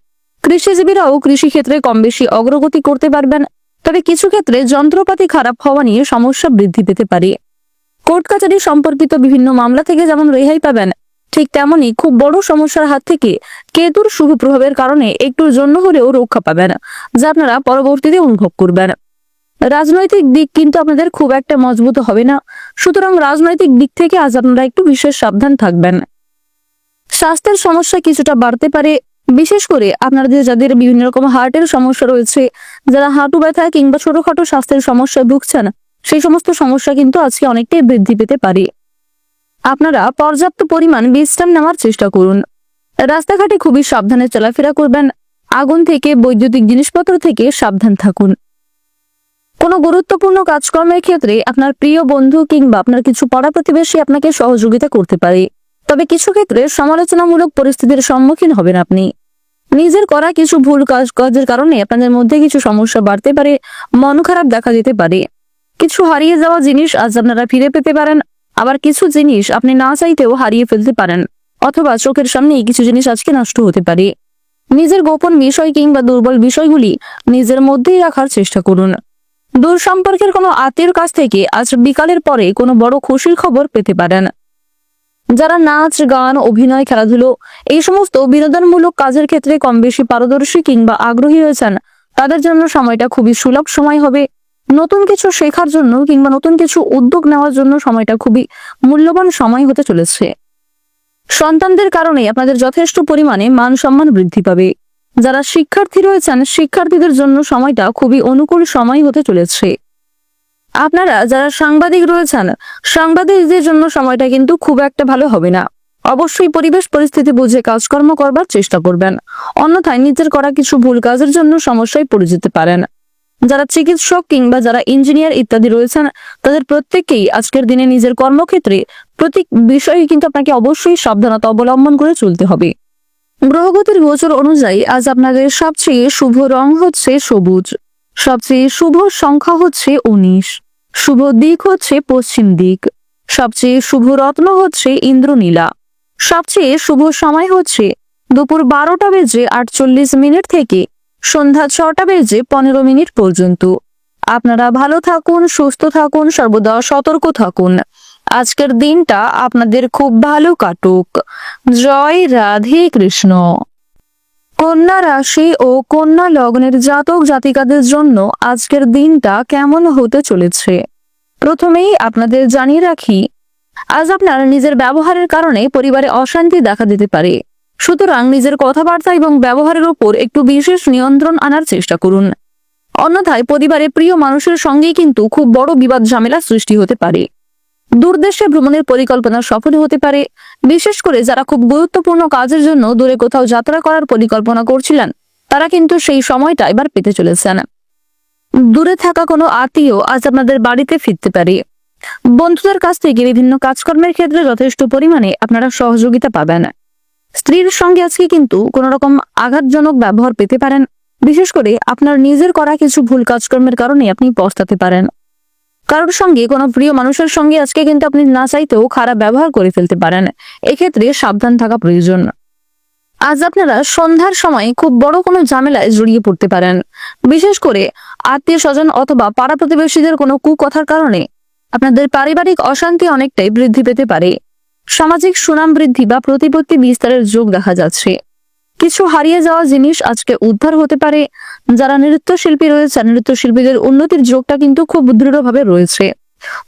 কৃষিজীবীরাও কৃষিক্ষেত্রে কম বেশি অগ্রগতি করতে পারবেন, তবে কিছু ক্ষেত্রে যন্ত্রপাতি খারাপ হওয়া নিয়ে সমস্যা বৃদ্ধি পেতে পারে। কোর্ট কাছারি সম্পর্কিত বিভিন্ন মামলা থেকে যেমন রেহাই পাবেন, ঠিক তেমনি খুব বড় সমস্যার হাত থেকে কেতুর শুভ প্রভাবের কারণে একটুর জন্য হলেও রক্ষা পাবেন, যা আপনারা পরবর্তীতে অনুভব করবেন। রাজনৈতিক দিক কিন্তু আপনাদের খুব একটা মজবুত হবে না, সুতরাং রাজনৈতিক দিক থেকে আজ আপনারা একটু বিশেষ সাবধান থাকবেন। স্বাস্থ্যের সমস্যা কিছুটা বাড়তে পারে, বিশেষ করে আপনাদের যাদের বিভিন্ন রকম হার্টের সমস্যা রয়েছে, যারা হাঁটু ব্যথা কিংবা ছোটখাটো স্বাস্থ্যের সমস্যায় ভুগছেন, সেই সমস্ত সমস্যা কিন্তু আজকে অনেকটাই বৃদ্ধি পেতে পারে। আপনারা পর্যাপ্ত পরিমাণ বিশ্রাম নেওয়ার চেষ্টা করুন। রাস্তাঘাটে খুবই সাবধানে চলাফেরা করবেন। আগুন থেকে, বৈদ্যুতিক জিনিসপত্র থেকে সাবধান থাকুন। কোনো গুরুত্বপূর্ণ কাজকর্মের ক্ষেত্রে আপনার প্রিয় বন্ধু কিংবা আপনার কিছু পাড়া প্রতিবেশী আপনাকে সহযোগিতা করতে পারে, তবে কিছু ক্ষেত্রে সমালোচনামূলক পরিস্থিতির সম্মুখীন হবেন আপনি। নিজের করা কিছু ভুল কাজের কারণে আপনাদের মধ্যে কিছু সমস্যা বাড়তে পারে, মন খারাপ দেখা যেতে পারে। কিছু হারিয়ে যাওয়া জিনিস আজ আপনারা ফিরে পেতে পারেন, আবার কিছু জিনিস আপনি না চাইতেও হারিয়ে ফেলতে পারেন, অথবা চোখের সামনেই কিছু জিনিস আজকে নষ্ট হতে পারে। নিজের গোপন বিষয় কিংবা দুর্বল বিষয়গুলি নিজের মধ্যেই রাখার চেষ্টা করুন। দূর সম্পর্কের কোনো আত্মীয়র কাছ থেকে আজ বিকালের পরে কোনো বড় খুশির খবর পেতে পারেন। যারা নাচ, গান, অভিনয়, খেলাধুলো এই সমস্ত বিনোদনমূলক কাজের ক্ষেত্রে কম বেশি পারদর্শী কিংবা আগ্রহী রয়েছেন, তাদের জন্য সময়টা খুবই সুলভ সময় হবে। নতুন কিছু শেখার জন্য কিংবা নতুন কিছু উদ্যোগ নেওয়ার জন্য সময়টা খুবই মূল্যবান সময় হতে চলেছে। সন্তানদের কারণে আপনাদের যথেষ্ট পরিমাণে মান সম্মান বৃদ্ধি পাবে। যারা শিক্ষার্থী রয়েছেন, শিক্ষার্থীদের জন্য সময়টা খুবই অনুকূল সময় হতে চলেছে। আপনারা যারা সাংবাদিক রয়েছেন, সাংবাদিকদের জন্য সময়টা কিন্তু খুব একটা ভালো হবে না। অবশ্যই পরিবেশ পরিস্থিতি বুঝে কাজকর্ম করবার চেষ্টা করবেন, অন্যথায় নিজের করা কিছু ভুল কাজের জন্য সমস্যায় পড়ে যেতে পারেন। যারা চিকিৎসক কিংবা যারা ইঞ্জিনিয়ার ইত্যাদি রয়েছেন, তাদের প্রত্যেককেই আজকের দিনে নিজের কর্মক্ষেত্রে প্রতি বিষয়ে কিন্তু আপনাকে অবশ্যই সাবধানতা অবলম্বন করে চলতে হবে। গ্রহগতির গোচর অনুযায়ী আজ আপনাদের সবচেয়ে শুভ রং হচ্ছে সবুজ, সবচেয়ে শুভ সংখ্যা হচ্ছে 19, শুভ দিক হচ্ছে পশ্চিম দিক, সবচেয়ে শুভ রত্ন হচ্ছে ইন্দ্রনীলা, সবচেয়ে শুভ সময় হচ্ছে দুপুর 12:48 থেকে সন্ধ্যা 6:15 পর্যন্ত। আপনারা ভালো থাকুন, সুস্থ থাকুন, সর্বদা সতর্ক থাকুন। আজকের দিনটা আপনাদের খুব ভালো কাটুক। জয় রাধে কৃষ্ণ। কন্যা রাশি ও কন্যা লগ্নের জাতক জাতিকাদের জন্য আজকের দিনটা কেমন হতে চলেছে, প্রথমেই আপনাদের জানিয়ে রাখি, আজ আপনার নিজের ব্যবহারের কারণে পরিবারে অশান্তি দেখা দিতে পারে। সুতরাং নিজের কথাবার্তা এবং ব্যবহারের উপর একটু বিশেষ নিয়ন্ত্রণ আনার চেষ্টা করুন, অন্যথায় পরিবারের প্রিয় মানুষের সঙ্গেই কিন্তু খুব বড় বিবাদ ঝামেলা সৃষ্টি হতে পারে। দূরদেশে ভ্রমণের পরিকল্পনা সফল হতে পারে। বিশেষ করে যারা খুব গুরুত্বপূর্ণ কাজের জন্য দূরে কোথাও যাত্রা করার পরিকল্পনা করছিলেন, তারা কিন্তু সেই সময়টা এবার পেতে চলেছেন। দূরে থাকা কোনো আত্মীয় আজ আপনাদের বাড়িতে ফিরতে পারে। বন্ধুদের কাছ থেকে বিভিন্ন কাজকর্মের ক্ষেত্রে যথেষ্ট পরিমাণে আপনারা সহযোগিতা পাবেন। স্ত্রীর সঙ্গে আজকে কিন্তু কোনো রকম আঘাতজনক ব্যবহার পেতে পারেন। বিশেষ করে আপনার নিজের করা কিছু ভুল কাজকর্মের কারণে আপনি পস্তাতে পারেন। কারোর সঙ্গে, কোনো প্রিয় মানুষের সঙ্গে আজকে কিন্তু আপনি না চাইতেও খারাপ ব্যবহার করে ফেলতে পারেন। এক্ষেত্রে সাবধান থাকা প্রয়োজন। আজ আপনারা সন্ধ্যার সময় খুব বড় কোনো ঝামেলায় জড়িয়ে পড়তে পারেন। বিশেষ করে আত্মীয় স্বজন অথবা পাড়া প্রতিবেশীদের কোনো কুকথার কারণে আপনাদের পারিবারিক অশান্তি অনেকটাই বৃদ্ধি পেতে পারে। সামাজিক সুনাম বৃদ্ধি বা প্রতিপত্তি বিস্তারের যোগ দেখা যাচ্ছে। কিছু হারিয়ে যাওয়া জিনিস আজকে উদ্ধার হতে পারে। যারা নৃত্যশিল্পী রয়েছে, নৃত্যশিল্পীদের উন্নতির যোগটা কিন্তু খুব দৃঢ়ভাবে রয়েছে।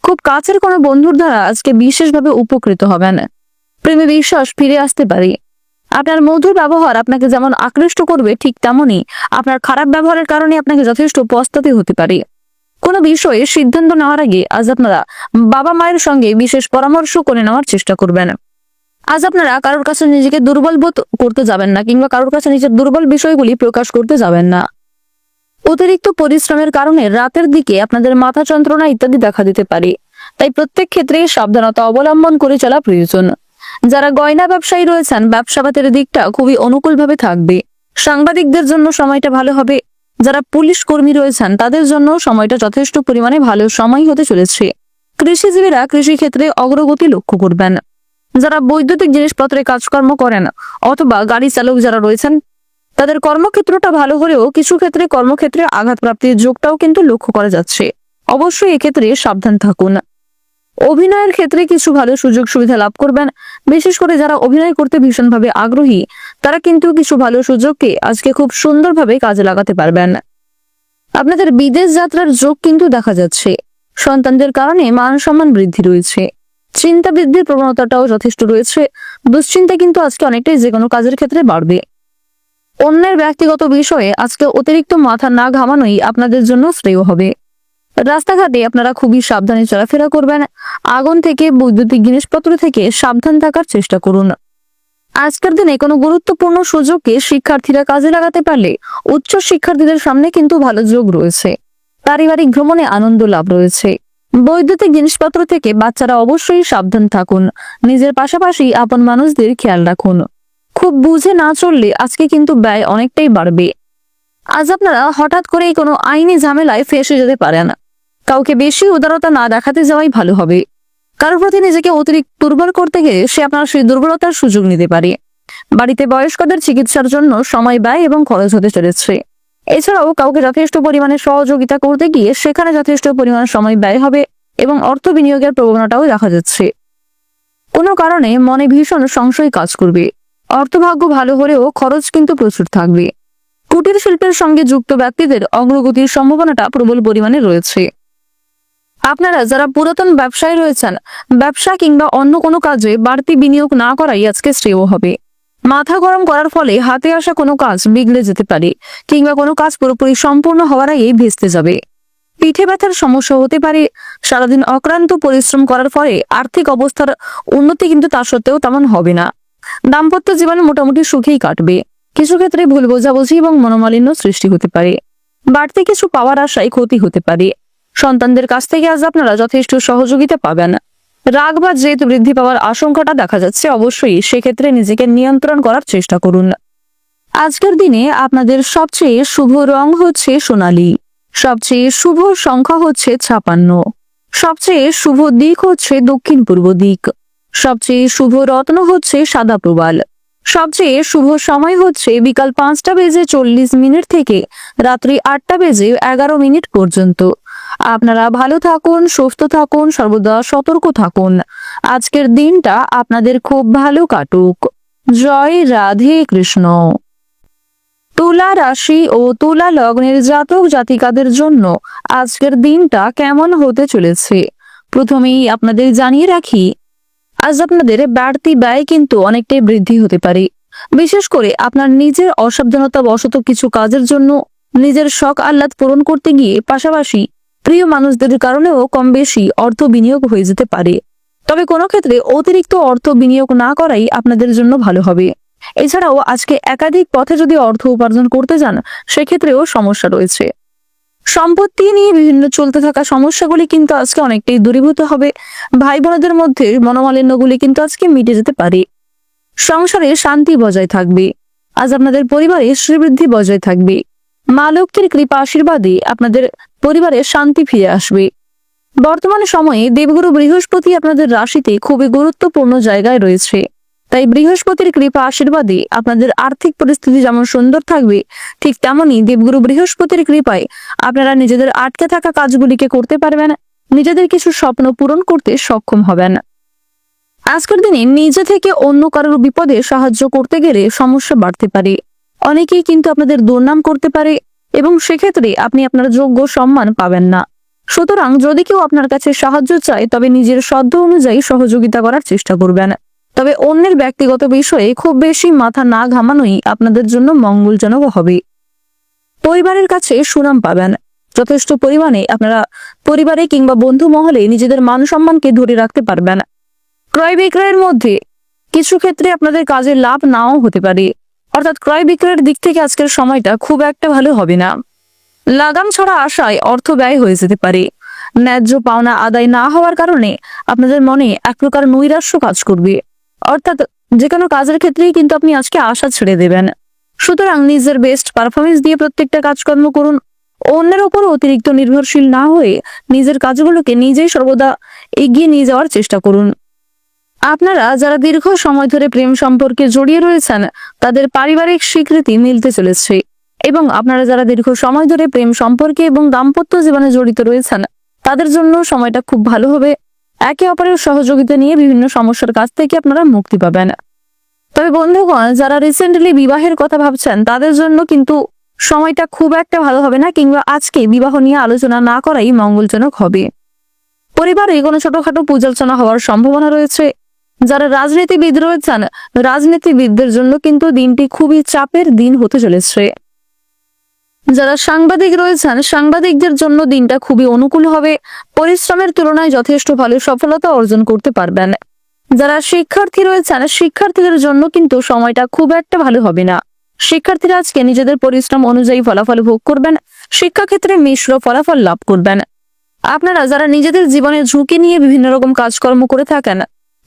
খুব কাছের কোনো বন্ধুর দ্বারা আজকে বিশেষভাবে উপকৃত হবেন। প্রেমে বিশ্বাস ফিরে আসতে পারে। আপনার মধুর ব্যবহার আপনাকে যেমন আকৃষ্ট করবে, ঠিক তেমনই আপনার খারাপ ব্যবহারের কারণে আপনাকে যথেষ্ট পস্তাতে হতে পারে। কোনো বিষয়ে সিদ্ধান্ত নেওয়ার আগে আজ আপনারা বাবা মায়ের সঙ্গে বিশেষ পরামর্শ করে নেওয়ার চেষ্টা করবেন। আজ আপনারা কারোর কাছে নিজেকে দুর্বল বোধ করতে যাবেন না, কিংবা কারোর কাছে নিজের দুর্বল বিষয়গুলি প্রকাশ করতে যাবেন না। অতিরিক্ত পরিশ্রমের কারণে রাতের দিকে আপনাদের মাথা যন্ত্রণা ইত্যাদি দেখা দিতে পারে, তাই প্রত্যেক ক্ষেত্রে সাবধানতা অবলম্বন করে চলা প্রয়োজন। যারা গয়না ব্যবসায়ী রয়েছেন, ব্যবসাপাতের দিকটা খুবই অনুকূলভাবে থাকবে। সাংবাদিকদের জন্য সময়টা ভালো হবে। যারা পুলিশ কর্মী রয়েছেন, তাদের জন্য সময়টা যথেষ্ট পরিমাণে ভালো সময় হতে চলেছে। কৃষিজীবীরা কৃষিক্ষেত্রে অগ্রগতি লক্ষ্য করবেন। যারা বৈদ্যুতিক জিনিসপত্রে কাজকর্ম করেন অথবা গাড়ি চালক যারা রয়েছেন, তাদের কর্মক্ষেত্রটা ভালো হলেও কিছু ক্ষেত্রে কর্মক্ষেত্রে আঘাতপ্রাপ্তির যোগটাও কিন্তু লক্ষ্য করা যাচ্ছে। অবশ্যই এক্ষেত্রে সাবধান থাকুন। অভিনয়ের ক্ষেত্রে কিছু ভালো সুযোগ সুবিধা লাভ করবেন। বিশেষ করে যারা অভিনয় করতে ভীষণভাবে আগ্রহী তারা কিন্তু কিছু ভালো সুযোগকে আজকে খুব সুন্দরভাবে কাজে লাগাতে পারবেন। আপনাদের বিদেশ যাত্রার যোগ কিন্তু দেখা যাচ্ছে। সন্তানদের কারণে মান সম্মান বৃদ্ধি রয়েছে। চিন্তা বৃদ্ধির প্রবণতাটাও যথেষ্ট রয়েছে। দুশ্চিন্তা কিন্তু আজকে অনেকটাই যে কোনো কাজের ক্ষেত্রে বাড়বে। অন্যের ব্যক্তিগত বিষয়ে আজকে অতিরিক্ত মাথা না ঘামানোই আপনাদের জন্য শ্রেয় হবে। রাস্তাঘাটে আপনারা খুবই সাবধানে চলাফেরা করবেন। আগুন থেকে, বৈদ্যুতিক জিনিসপত্র থেকে সাবধান থাকার চেষ্টা করুন। আজকের দিনে কোনো গুরুত্বপূর্ণ সুযোগকে শিক্ষার্থীরা কাজে লাগাতে পারলে উচ্চ শিক্ষার্থীদের সামনে কিন্তু ভালো যোগ রয়েছে। পারিবারিক ভ্রমণে আনন্দ লাভ রয়েছে। বৈদ্যুতিক জিনিসপত্র থেকে বাচ্চারা অবশ্যই সাবধান থাকুন। নিজের পাশাপাশি আপন মানুষদের খেয়াল রাখুন। খুব বুঝে না চললে আজকে কিন্তু ব্যয় অনেকটাই বাড়বে। আজ আপনারা হঠাৎ করেই কোনো আইনি ঝামেলায় ফেঁসে যেতে পারেন। কাউকে বেশি উদারতা না দেখাতে যাওয়াই ভালো হবে। কারোর প্রতি নিজেকে অতিরিক্ত দুর্বল করতে গেলে সে আপনার সেই দুর্বলতার সুযোগ নিতে পারে। বাড়িতে বয়স্কদের চিকিৎসার জন্য সময় ব্যয় এবং খরচ হতে চলেছে। এছাড়াও কাউকে যথেষ্ট পরিমাণে সহযোগিতা করতে গিয়ে সেখানে যথেষ্ট পরিমাণ সময় ব্যয় হবে এবং অর্থ বিনিয়োগের প্রবণতাও দেখা যাচ্ছে। কোনো কারণে মনে ভীষণ সংশয় কাজ করবে। অর্থভাগ্য ভালো হলেও খরচ কিন্তু প্রচুর থাকবে। কুটির শিল্পের সঙ্গে যুক্ত ব্যক্তিদের অগ্রগতির সম্ভাবনাটা প্রবল পরিমাণে রয়েছে। আপনারা যারা পুরাতন ব্যবসায় রয়েছেন, ব্যবসা কিংবা অন্য কোনো কাজে বাড়তি বিনিয়োগ না করাই আজকে শ্রেয় হবে। মাথা গরম করার ফলে হাতে আসা কোনো কাজ বিগড়ে যেতে পারে কিংবা কোনো কাজ পুরোপুরি সম্পূর্ণ হওয়ার আগেই ভেস্তে যাবে। পিঠে ব্যথার সমস্যা হতে পারে। সারাদিন অক্লান্ত পরিশ্রম করার ফলে আর্থিক অবস্থার উন্নতি কিন্তু তা সত্ত্বেও তেমন হবে না। দাম্পত্য জীবন মোটামুটি সুখেই কাটবে। কিছু ক্ষেত্রে ভুল বোঝাবুঝি এবং মনোমালিন্য সৃষ্টি হতে পারে। বাড়তি কিছু পাওয়ার আশায় ক্ষতি হতে পারে। সন্তানদের কাছ থেকে আজ আপনারা যথেষ্ট সহযোগিতা পাবেন। রাগ বা জেদ বৃদ্ধি পাওয়ার আশঙ্কাটা দেখা যাচ্ছে। অবশ্যই সেক্ষেত্রে নিজেকে নিয়ন্ত্রণ করার চেষ্টা করুন। আজকের দিনে আপনাদের সবচেয়ে শুভ রং হচ্ছে সোনালী। সবচেয়ে শুভ সংখ্যা হচ্ছে 56। সবচেয়ে শুভ দিক হচ্ছে দক্ষিণ পূর্ব দিক। সবচেয়ে শুভ রত্ন হচ্ছে সাদা প্রবাল। সবচেয়ে শুভ সময় হচ্ছে বিকাল 5টা বেজে 40 মিনিট থেকে রাত্রি 8টা বেজে 11 মিনিট পর্যন্ত। আপনারা ভালো থাকুন, সুস্থ থাকুন, সর্বদা সতর্ক থাকুন। আজকের দিনটা আপনাদের খুব ভালো কাটুক। জয় রাধে কৃষ্ণ। তুলা রাশি ও তুলা লগ্নের জাতক জাতিকাদের জন্য আজকের দিনটা কেমন হতে চলেছে প্রথমেই আপনাদের জানিয়ে রাখি, আজ আপনাদের বাড়তি ব্যয় কিন্তু অনেকটাই বৃদ্ধি হতে পারে। বিশেষ করে আপনার নিজের অসাবধানতা বশত কিছু কাজের জন্য নিজের শখ আহ্লাদ পূরণ করতে গিয়ে পাশাপাশি প্রিয় মানুষদের কারণেও কম বেশি অর্থ বিনিয়োগ হয়ে যেতে পারে। তবে কোনো ক্ষেত্রে অতিরিক্ত অর্থ বিনিয়োগ না করাই আপনাদের জন্য ভালো হবে। এছাড়াও আজকে একাধিক পথে যদি অর্থ উপার্জন করতে যান সেক্ষেত্রেও সমস্যা রয়েছে। সম্পত্তি নিয়ে বিভিন্ন চলতে থাকা সমস্যাগুলি কিন্তু আজকে অনেকটাই দূরীভূত হবে। ভাই বোনদের মধ্যে মনোমালিন্যগুলি কিন্তু আজকে মিটে যেতে পারে। সংসারে শান্তি বজায় থাকবে। আজ আপনাদের পরিবারে শ্রীবৃদ্ধি বজায় থাকবে। মা লক্ষ্মীর কৃপা আশীর্বাদে আপনাদের পরিবারে শান্তি ফিরে আসবে। বর্তমান সময়ে দেবগুরু বৃহস্পতি আপনাদের রাশিতে খুবই গুরুত্বপূর্ণ জায়গায় রয়েছে। তাই বৃহস্পতির কৃপা আশীর্বাদে আপনাদের আর্থিক পরিস্থিতি যেমন সুন্দর থাকবে, ঠিক তেমনি দেবগুরু বৃহস্পতির কৃপায় আপনারা নিজেদের আটকে থাকা কাজগুলিকে করতে পারবেন, নিজেদের কিছু স্বপ্ন পূরণ করতে সক্ষম হবেন। আজকের দিনে নিজে থেকে অন্য কারোর বিপদে সাহায্য করতে গেলে সমস্যা বাড়তে পারে। অনেকেই কিন্তু আপনাদের দুর্নাম করতে পারে এবং সেক্ষেত্রে আপনি আপনার যোগ্য সম্মান পাবেন না। সুতরাং যদি কেউ আপনার কাছে সাহায্য চায় তবে নিজের সাধ্য অনুযায়ী সহযোগিতা করার চেষ্টা করবেন। তবে অন্যের ব্যক্তিগত বিষয়ে খুব বেশি মাথা না ঘামানোই আপনাদের জন্য মঙ্গলজনক হবে। পরিবারের কাছে সুনাম পাবেন। যথেষ্ট পরিমাণে আপনারা পরিবারে কিংবা বন্ধু মহলে নিজেদের মান সম্মানকে ধরে রাখতে পারবেন। ক্রয় বিক্রয়ের মধ্যে কিছু ক্ষেত্রে আপনাদের কাজে লাভ নাও হতে পারে, অর্থাৎ ক্রয় বিক্রয়ের দিক থেকে আজকের সময়টা খুব একটা ভালো হবে না। লাগাম ছাড়া আশায় অর্থ ব্যয় হয়ে যেতে পারে। ন্যায্য পাওনা আদায় না হওয়ার কারণে আপনাদের মনে এক প্রকার নৈরাশ্য কাজ করবে, অর্থাৎ যে কোনো কাজের ক্ষেত্রেই কিন্তু আপনি আজকে আশা ছেড়ে দেবেন। সুতরাং নিজের বেস্ট পারফরমেন্স দিয়ে প্রত্যেকটা কাজকর্ম করুন। অন্যের ওপর অতিরিক্ত নির্ভরশীল না হয়ে নিজের কাজগুলোকে নিজেই সর্বদা এগিয়ে নিয়ে যাওয়ার চেষ্টা করুন। আপনারা যারা দীর্ঘ সময় ধরে প্রেম সম্পর্কে জড়িয়ে রয়েছেন তাদের পারিবারিক স্বীকৃতি মিলতে চলেছে, এবং আপনারা যারা দীর্ঘ সময় ধরে প্রেম সম্পর্কে এবং দাম্পত্য জীবনে জড়িত রয়েছেন তাদের জন্য সময়টা খুব ভালো হবে। একে অপরের সহযোগিতা নিয়ে বিভিন্ন সমস্যার কাছ থেকে আপনারা মুক্তি পাবেন। তবে বন্ধুগণ, যারা রিসেন্টলি বিবাহের কথা ভাবছেন তাদের জন্য কিন্তু সময়টা খুব একটা ভালো হবে না, কিংবা আজকে বিবাহ নিয়ে আলোচনা না করাই মঙ্গলজনক হবে। পরিবারে কোনো ছোটখাটো পূজার্চনা হওয়ার সম্ভাবনা রয়েছে। যারা রাজনীতিবিদ রয়েছেন, রাজনীতিবিদদের জন্য কিন্তু দিনটি খুবই চাপের দিন হতে চলেছে। যারা সাংবাদিক রয়েছেন, সাংবাদিকদের জন্য দিনটা খুবই অনুকূল হবে। পরিশ্রমের তুলনায় যথেষ্ট ভালো সফলতা অর্জন করতে পারবেন। যারা শিক্ষার্থী রয়েছেন, শিক্ষার্থীদের জন্য কিন্তু সময়টা খুব একটা ভালো হবে না। শিক্ষার্থীরা আজকে নিজেদের পরিশ্রম অনুযায়ী ফলাফল ভোগ করবেন, শিক্ষাক্ষেত্রে মিশ্র ফলাফল লাভ করবেন। আপনারা যারা নিজেদের জীবনের ঝুঁকি নিয়ে বিভিন্ন রকম কাজকর্ম করে থাকেন,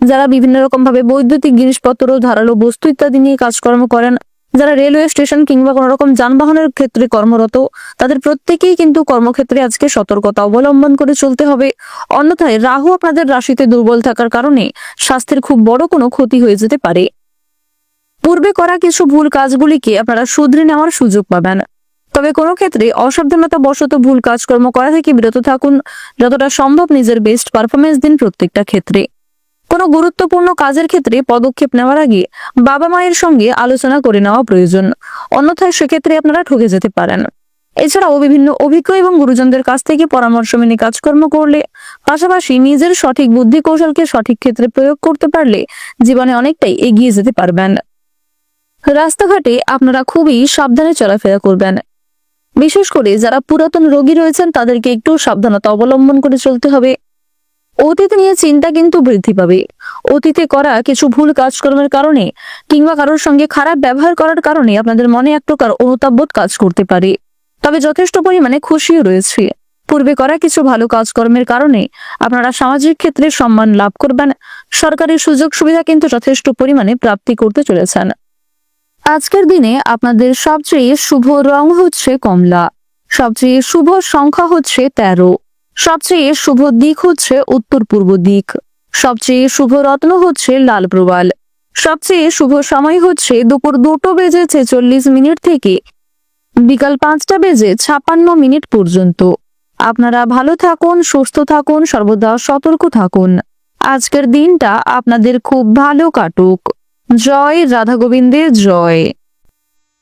যারা বিভিন্ন রকম ভাবে বৈদ্যুতিক জিনিসপত্র, ধারালো বস্তু ইত্যাদি নিয়ে কাজকর্ম করেন, যারা রেলওয়ে স্টেশন কিংবা কোনো রকম যানবাহনের ক্ষেত্রে কর্মরত, তাদের প্রত্যেকেই কিন্তু কর্মক্ষেত্রে আজকে সতর্কতা অবলম্বন করে চলতে হবে। অন্যথায় রাহু আপনাদের রাশিতে দুর্বল থাকার কারণে স্বাস্থ্যের খুব বড় কোনো ক্ষতি হয়ে যেতে পারে। পূর্বে করা কিছু ভুল কাজগুলিকে আপনারা শুধরে নেওয়ার সুযোগ পাবেন। তবে কোনো ক্ষেত্রে অসাবধানতা বশত ভুল কাজকর্ম করা থেকে বিরত থাকুন। যতটা সম্ভব নিজের বেস্ট পারফরমেন্স দিন প্রত্যেকটা ক্ষেত্রে। কোনো গুরুত্বপূর্ণ কাজের ক্ষেত্রে পদক্ষেপ নেওয়ার আগে বাবা মায়ের সঙ্গে আলোচনা করে নেওয়া প্রয়োজন, অন্যথায় সেক্ষেত্রে আপনারা ঠকে যেতে পারেন। এছাড়াও বিভিন্ন অভিজ্ঞ এবং গুরুজনদের কাছ থেকে পরামর্শ মেনে কাজকর্ম করলে, পাশাপাশি নিজের সঠিক বুদ্ধি কৌশলকে সঠিক ক্ষেত্রে প্রয়োগ করতে পারলে জীবনে অনেকটাই এগিয়ে যেতে পারবেন। রাস্তাঘাটে আপনারা খুবই সাবধানে চলাফেরা করবেন। বিশেষ করে যারা পুরাতন রোগী রয়েছেন তাদেরকে একটু সাবধানতা অবলম্বন করে চলতে হবে। অতীত নিয়ে চিন্তা কিন্তু বৃদ্ধি পাবে। অতীতে করা কিছু ভুল কাজকর্মের কারণে কিংবা কারোর সঙ্গে খারাপ ব্যবহার করার কারণে আপনাদের মনে এক প্রকার অনুতাপবোধ কাজ করতে পারে। তবে যথেষ্ট পরিমাণে খুশিও রয়েছে। পূর্বে করা কিছু ভালো কাজকর্মের কারণে আপনারা সামাজিক ক্ষেত্রে সম্মান লাভ করবেন। সরকারি সুযোগ সুবিধা কিন্তু যথেষ্ট পরিমাণে প্রাপ্তি করতে চলেছেন। আজকের দিনে আপনাদের সবচেয়ে শুভ রং হচ্ছে কমলা, সবচেয়ে শুভ সংখ্যা হচ্ছে 13, সবচেয়ে শুভ দিক হচ্ছে উত্তর পূর্ব দিক, সবচেয়ে শুভ রত্ন হচ্ছে লাল প্রবাল, সবচেয়ে শুভ সময় হচ্ছে দুপুর 2:46 থেকে বিকাল 5:56 পর্যন্ত। আপনারা ভালো থাকুন, সুস্থ থাকুন, সর্বদা সতর্ক থাকুন। আজকের দিনটা আপনাদের খুব ভালো কাটুক। জয় রাধা গোবিন্দের জয়।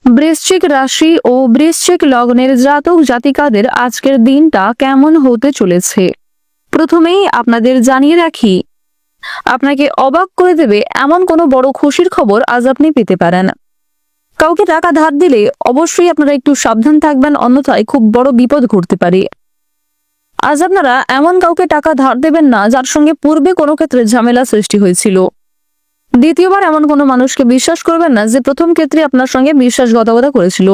বৃশ্চিক রাশি ও বৃশ্চিক লগ্নের জাতক জাতিকাদের আজকের দিনটা কেমন হতে চলেছে প্রথমেই আপনাদের জানিয়ে রাখি, আপনাকে অবাক করে দেবে এমন কোনো বড় খুশির খবর আজ আপনি পেতে পারেন। কাউকে টাকা ধার দিলে অবশ্যই আপনারা একটু সাবধান থাকবেন, অন্যথায় খুব বড় বিপদ ঘটতে পারে। আজ আপনারা এমন কাউকে টাকা ধার দেবেন না যার সঙ্গে পূর্বে কোনো ক্ষেত্রে ঝামেলা সৃষ্টি হয়েছিল। দ্বিতীয়বার এমন কোনো মানুষকে বিশ্বাস করবেন না যে প্রথম ক্ষেত্রে আপনার সঙ্গে বিশ্বাসঘাতকতা করেছিল।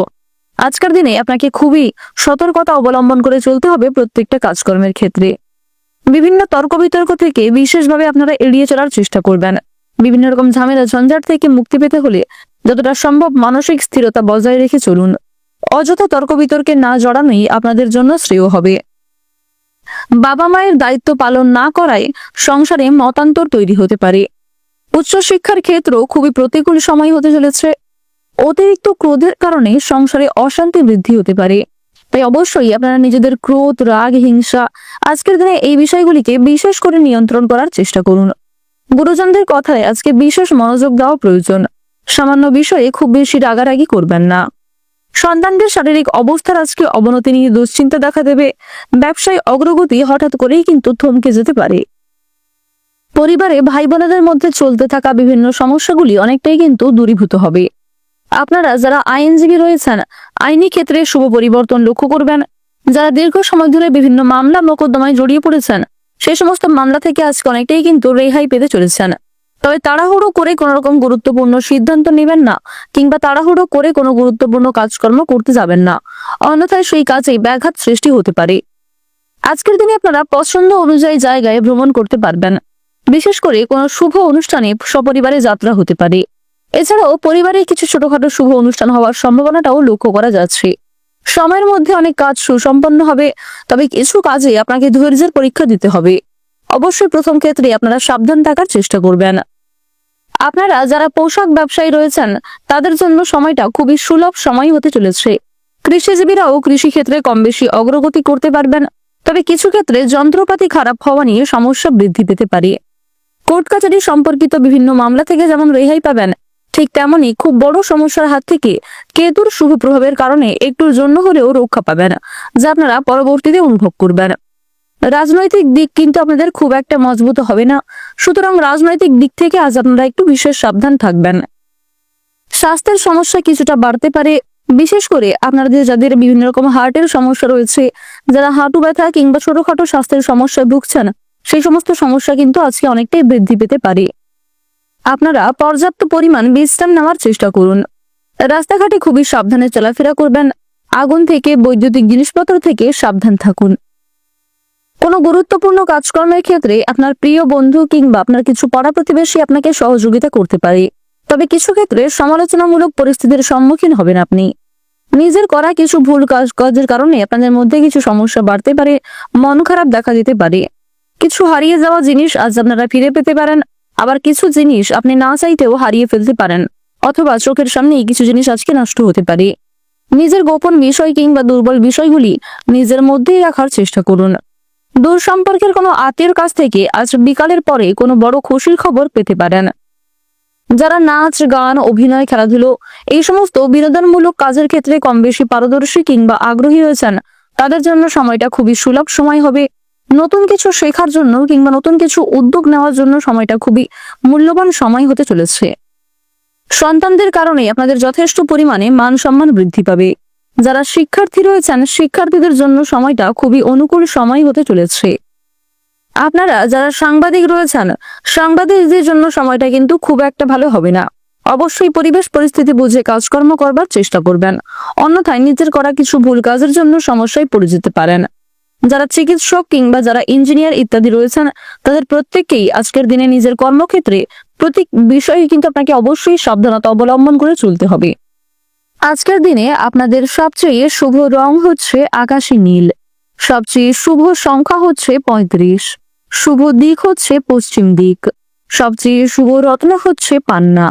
আজকের দিনে আপনাকে খুবই সতর্কতা অবলম্বন করে চলতে হবে প্রত্যেকটা কাজকর্মের ক্ষেত্রে। বিভিন্ন তর্ক বিতর্ক থেকে বিশেষভাবে আপনারা এড়িয়ে চলার চেষ্টা করবেন। বিভিন্ন রকম ঝামেলা ঝঞ্ঝাট থেকে মুক্তি পেতে হলে যতটা সম্ভব মানসিক স্থিরতা বজায় রেখে চলুন। অযথা তর্ক বিতর্কে না জড়ানোই আপনাদের জন্য শ্রেয় হবে। বাবা মায়ের দায়িত্ব পালন না করায় সংসারে মতান্তর তৈরি হতে পারে। উচ্চশিক্ষার ক্ষেত্র খুবই প্রতিকূল সময় হতে চলেছে। অতিরিক্ত ক্রোধের কারণে সংসারে অশান্তি বৃদ্ধি হতে পারে। তাই অবশ্যই আপনারা নিজেদের ক্রোধ, রাগ, হিংসা আজকের দিনে এই বিষয়গুলিকে বিশেষ করে নিয়ন্ত্রণ করার চেষ্টা করুন। গুরুজনদের কথায় আজকে বিশেষ মনোযোগ দেওয়া প্রয়োজন। সামান্য বিষয়ে খুব বেশি রাগারাগি করবেন না। সন্তানদের শারীরিক অবস্থার আজকে অবনতি নিয়ে দুশ্চিন্তা দেখা দেবে। ব্যবসায় অগ্রগতি হঠাৎ করেই কিন্তু থমকে যেতে পারে। পরিবারে ভাই বোনেদের মধ্যে চলতে থাকা বিভিন্ন সমস্যাগুলি অনেকটাই কিন্তু দূরীভূত হবে। আপনারা যারা আইনজীবী রয়েছেন, আইনি ক্ষেত্রে শুভ পরিবর্তন লক্ষ্য করবেন। যারা দীর্ঘ সময় ধরে বিভিন্ন মামলা মোকদ্দমায় জড়িয়ে পড়েছেন, সেই সমস্ত মামলা থেকে আজকে অনেকটাই কিন্তু রেহাই পেতে চলেছেন। তবে তাড়াহুড়ো করে কোনো রকম গুরুত্বপূর্ণ সিদ্ধান্ত নেবেন না, কিংবা তাড়াহুড়ো করে কোনো গুরুত্বপূর্ণ কাজকর্ম করতে যাবেন না, অন্যথায় সেই কাজে ব্যাঘাত সৃষ্টি হতে পারে। আজকের দিনে আপনারা পছন্দ অনুযায়ী জায়গায় ভ্রমণ করতে পারবেন। বিশেষ করে কোনো শুভ অনুষ্ঠানে সপরিবারে যাত্রা হতে পারে। এছাড়াও পরিবারে কিছু ছোটখাটো শুভ অনুষ্ঠান হওয়ার সম্ভাবনাটাও লক্ষ্য করা যাচ্ছে। সময়ের মধ্যে অনেক কাজ সুসম্পন্ন হবে, তবে কিছু কাজে আপনাকে ধৈর্যের পরীক্ষা দিতে হবে। অবশ্যই প্রথম ক্ষেত্রে আপনারা সাবধান থাকার চেষ্টা করবেন। আপনারা যারা পোশাক ব্যবসায়ী রয়েছেন তাদের জন্য সময়টা খুবই সুলভ সময় হতে চলেছে। কৃষিজীবীরাও কৃষি ক্ষেত্রে কম বেশি অগ্রগতি করতে পারবেন, তবে কিছু ক্ষেত্রে যন্ত্রপাতি খারাপ হওয়া নিয়ে সমস্যা বৃদ্ধি পেতে পারে। কোর্ট কাছারি সম্পর্কিত বিভিন্ন মামলা থেকে যেমন রেহাই পাবেন, ঠিক তেমনি খুব বড় সমস্যার হাত থেকে কেতুর শুভ প্রভাবের কারণে একটুর জন্য হলেও রক্ষা পাবেন, যা আপনারা পরবর্তীতে অনুভব করবেন। রাজনৈতিক দিক কিন্তু আপনাদের খুব একটা মজবুত হবে না, সুতরাং রাজনৈতিক দিক থেকে আজ আপনারা একটু বিশেষ সাবধান থাকবেন। স্বাস্থ্যের সমস্যা কিছুটা বাড়তে পারে, বিশেষ করে আপনাদের যাদের বিভিন্ন রকম হার্টের সমস্যা রয়েছে, যারা হাঁটু ব্যথা কিংবা ছোটখাটো স্বাস্থ্যের সমস্যায় ভুগছেন, সেই সমস্ত সমস্যা কিন্তু আজকে অনেকটাই বৃদ্ধি পেতে পারে। আপনারা পর্যাপ্ত পরিমাণ বিশ্রাম নেওয়ার চেষ্টা করুন। রাস্তাঘাটে খুবই সাবধানে চলাফেরা করবেন। আগুন থেকে, বৈদ্যুতিক জিনিসপত্র থেকে সাবধান থাকুন। কোনো গুরুত্বপূর্ণ কাজকর্মের ক্ষেত্রে আপনার প্রিয় বন্ধু কিংবা আপনার কিছু পাড়া প্রতিবেশী আপনাকে সহযোগিতা করতে পারে, তবে কিছু ক্ষেত্রে সমালোচনামূলক পরিস্থিতির সম্মুখীন হবেন আপনি। নিজের করা কিছু ভুল কাজের কারণে আপনাদের মধ্যে কিছু সমস্যা বাড়তে পারে, মন খারাপ দেখা দিতে পারে। কিছু হারিয়ে যাওয়া জিনিস আজ আপনারা ফিরে পেতে পারেন, আবার কিছু জিনিস আপনি না চাইতেও হারিয়ে ফেলতে পারেন, অথবা চোখের সামনেই কিছু জিনিস আজকে নষ্ট হতে পারে। নিজের গোপন বিষয় কিংবা দুর্বল বিষয়গুলি নিজের মধ্যেই রাখার চেষ্টা করুন। দূর সম্পর্কের কোনো আত্মীয়ের কাছ থেকে আজ বিকালের পরে কোনো বড় খুশির খবর পেতে পারেন। যারা নাচ, গান, অভিনয়, খেলাধুলো এই সমস্ত বিনোদনমূলক কাজের ক্ষেত্রে কম বেশি পারদর্শী কিংবা আগ্রহী রয়েছেন, তাদের জন্য সময়টা খুবই সুলভ সময় হবে। নতুন কিছু শেখার জন্য কিংবা নতুন কিছু উদ্যোগ নেওয়ার জন্য সময়টা খুবই মূল্যবান সময় হতে চলেছে। সন্তানদের কারণে আপনাদের যথেষ্ট পরিমাণে মান সম্মান বৃদ্ধি পাবে। যারা শিক্ষার্থী রয়েছেন, শিক্ষার্থীদের জন্য সময়টা খুবই অনুকূল সময় হতে চলেছে। আপনারা যারা সাংবাদিক রয়েছেন, সাংবাদিকদের জন্য সময়টা কিন্তু খুব একটা ভালো হবে না। অবশ্যই পরিবেশ পরিস্থিতি বুঝে কাজকর্ম করবার চেষ্টা করবেন, অন্যথায় নিজের করা কিছু ভুল কাজের জন্য সমস্যায় পড়ে যেতে পারেন। যারা চিকিৎসক কিংবা যারা ইঞ্জিনিয়ার ইত্যাদি রয়েছেন, তাদের প্রত্যেককেই আজকের দিনে নিজের কর্মক্ষেত্রে প্রতি বিষয়ে কিন্তু আপনাকে অবশ্যই সাবধানতা অবলম্বন করে চলতে হবে। আজকের দিনে আপনাদের সবচেয়ে শুভ রং হচ্ছে আকাশী নীল, সবচেয়ে শুভ সংখ্যা হচ্ছে 35, শুভ দিক হচ্ছে পশ্চিম দিক, সবচেয়ে শুভ রত্ন হচ্ছে পান্না।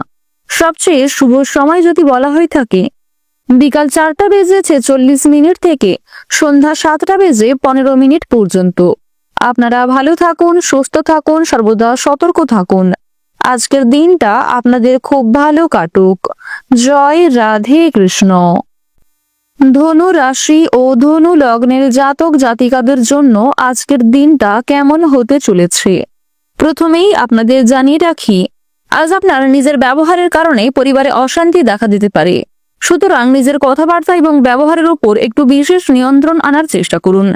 সবচেয়ে শুভ সময় যদি বলা হয়ে থাকে, বিকাল 4:46 থেকে সন্ধ্যা 7:15 পর্যন্ত। আপনারা ভালো থাকুন, সুস্থ থাকুন, সর্বদা সতর্ক থাকুন। আজকের দিনটা আপনাদের খুব ভালো কাটুক। জয় রাধে কৃষ্ণ। ধনু রাশি ও ধনু লগ্নের জাতক জাতিকাদের জন্য আজকের দিনটা কেমন হতে চলেছে, প্রথমেই আপনাদের জানিয়ে রাখি, আজ আপনার নিজের ব্যবহারের কারণে পরিবারে অশান্তি দেখা দিতে পারে। সুতরাং নিজের কথাবার্তা এবং ব্যবহারের উপর একটু বিশেষ নিয়ন্ত্রণ আনার চেষ্টা করুন,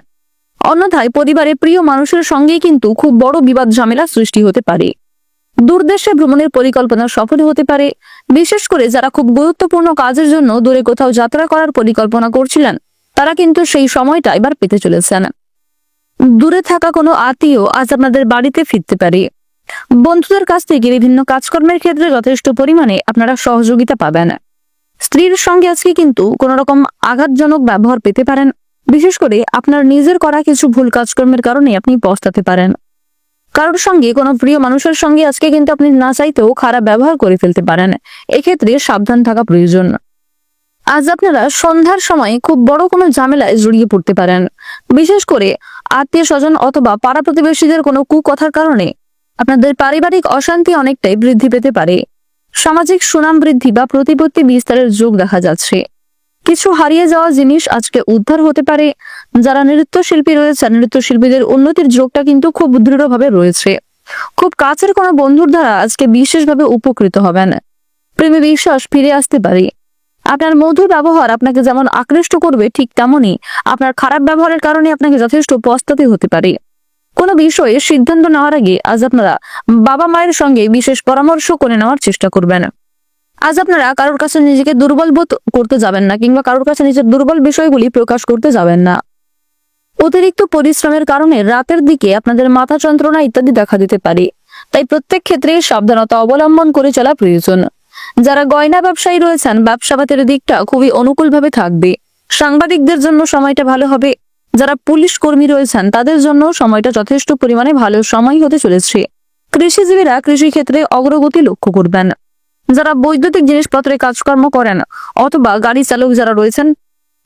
অন্যথায় পরিবারের প্রিয় মানুষের সঙ্গেই কিন্তু খুব বড় বিবাদ ঝামেলা সৃষ্টি হতে পারে। দূরদেশে ভ্রমণের পরিকল্পনা সফল হতে পারে। বিশেষ করে যারা খুব গুরুত্বপূর্ণ কাজের জন্য দূরে কোথাও যাত্রা করার পরিকল্পনা করছিলেন, তারা কিন্তু সেই সময়টা এবার পেতে চলেছেন। দূরে থাকা কোনো আত্মীয় আজ আপনাদের বাড়িতে ফিরতে পারে। বন্ধুদের কাছ থেকে বিভিন্ন কাজকর্মের ক্ষেত্রে যথেষ্ট পরিমাণে আপনারা সহযোগিতা পাবেন। স্ত্রীর সঙ্গে আজকে কিন্তু কোন রকম আঘাতজনক ব্যবহার পেতে পারেন। বিশেষ করে আপনার নিজের করা কিছু ভুল কাজকর্মের কারণে আপনি পস্তাতে পারেন। কারোর সঙ্গে, কোনো প্রিয় মানুষের সঙ্গে আজকে কিন্তু আপনি না চাইতেও খারাপ ব্যবহার করে ফেলতে পারেন। এক্ষেত্রে সাবধান থাকা প্রয়োজন। আজ আপনারা সন্ধ্যার সময় খুব বড় কোনো ঝামেলায় জড়িয়ে পড়তে পারেন। বিশেষ করে আত্মীয় স্বজন অথবা পাড়া প্রতিবেশীদের কোনো কুকথার কারণে আপনাদের পারিবারিক অশান্তি অনেকটাই বৃদ্ধি পেতে পারে। সামাজিক সুনাম বৃদ্ধি বা প্রতিপত্তি বিস্তারের যোগ দেখা যাচ্ছে। কিছু হারিয়ে যাওয়া জিনিস আজকে উদ্ধার হতে পারে। যারা নৃত্যশিল্পী রয়েছেন, নৃত্যশিল্পীদের উন্নতির যোগটা কিন্তু খুব দৃঢ়ভাবে রয়েছে। খুব কাছের কোনো বন্ধুর দ্বারা আজকে বিশেষভাবে উপকৃত হবেন। প্রেমে বিশ্বাস ফিরে আসতে পারে। আপনার মধুর ব্যবহার আপনাকে যেমন আকৃষ্ট করবে, ঠিক তেমনই আপনার খারাপ ব্যবহারের কারণে আপনাকে যথেষ্ট পস্তাতে হতে পারে। কোনো বিষয়ে সিদ্ধান্ত নেওয়ার আগে আজ আপনারা বাবা মায়ের সঙ্গে বিশেষ পরামর্শ করে নেওয়ার চেষ্টা করবেন। আজ আপনারা কারোর কাছে নিজেকে দুর্বল বোধ করতে যাবেন না, কিংবা কারোর কাছে নিজের দুর্বল বিষয়গুলি প্রকাশ করতে যাবেন না। অতিরিক্ত পরিশ্রমের কারণে রাতের দিকে আপনাদের মাথা যন্ত্রণা ইত্যাদি দেখা দিতে পারে, তাই প্রত্যেক ক্ষেত্রে সাবধানতা অবলম্বন করে চলা প্রয়োজন। যারা গয়না ব্যবসায়ী রয়েছেন, ব্যবসাপাতের দিকটা খুবই অনুকূলভাবে থাকবে। সাংবাদিকদের জন্য সময়টা ভালো হবে। যারা পুলিশ কর্মী রয়েছেন তাদের জন্য সময়টা যথেষ্ট পরিমাণে ভালো সময় হতে চলেছে। কৃষিজীবীরা কৃষি ক্ষেত্রে অগ্রগতি লক্ষ্য করবেন। যারা বৈদ্যুতিক জিনিসপত্রে কাজকর্ম করেন অথবা গাড়ি চালক যারা রয়েছেন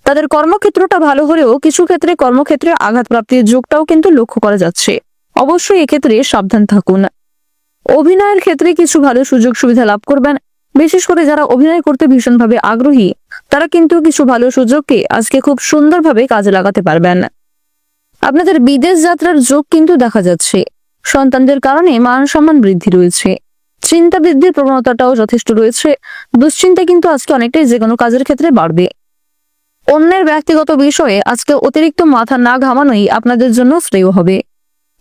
তাদের কর্মক্ষেত্রটা ভালো হলেও কিছু ক্ষেত্রে কর্মক্ষেত্রে আঘাতপ্রাপ্তির যোগটাও কিন্তু লক্ষ্য করা যাচ্ছে। অবশ্যই এক্ষেত্রে সাবধান থাকুন। অভিনয়ের ক্ষেত্রে কিছু ভালো সুযোগ সুবিধা লাভ করবেন। বিশেষ করে যারা অভিনয় করতে ভীষণভাবে আগ্রহী তারা কিন্তু কিছু ভালো সুযোগকে আজকে খুব সুন্দরভাবে কাজে লাগাতে পারবেন। আপনাদের বিদেশ যাত্রার যোগ কিন্তু দেখা যাচ্ছে। সন্তানদের কারণে মান সম্মান বৃদ্ধি রয়েছে। চিন্তা বৃদ্ধির প্রবণতাটাও যথেষ্ট রয়েছে। দুশ্চিন্তা কিন্তু আজকে অনেকটাই যে কোনো কাজের ক্ষেত্রে বাড়বে। অন্যের ব্যক্তিগত বিষয়ে আজকে অতিরিক্ত মাথা না ঘামানোই আপনাদের জন্য শ্রেয় হবে।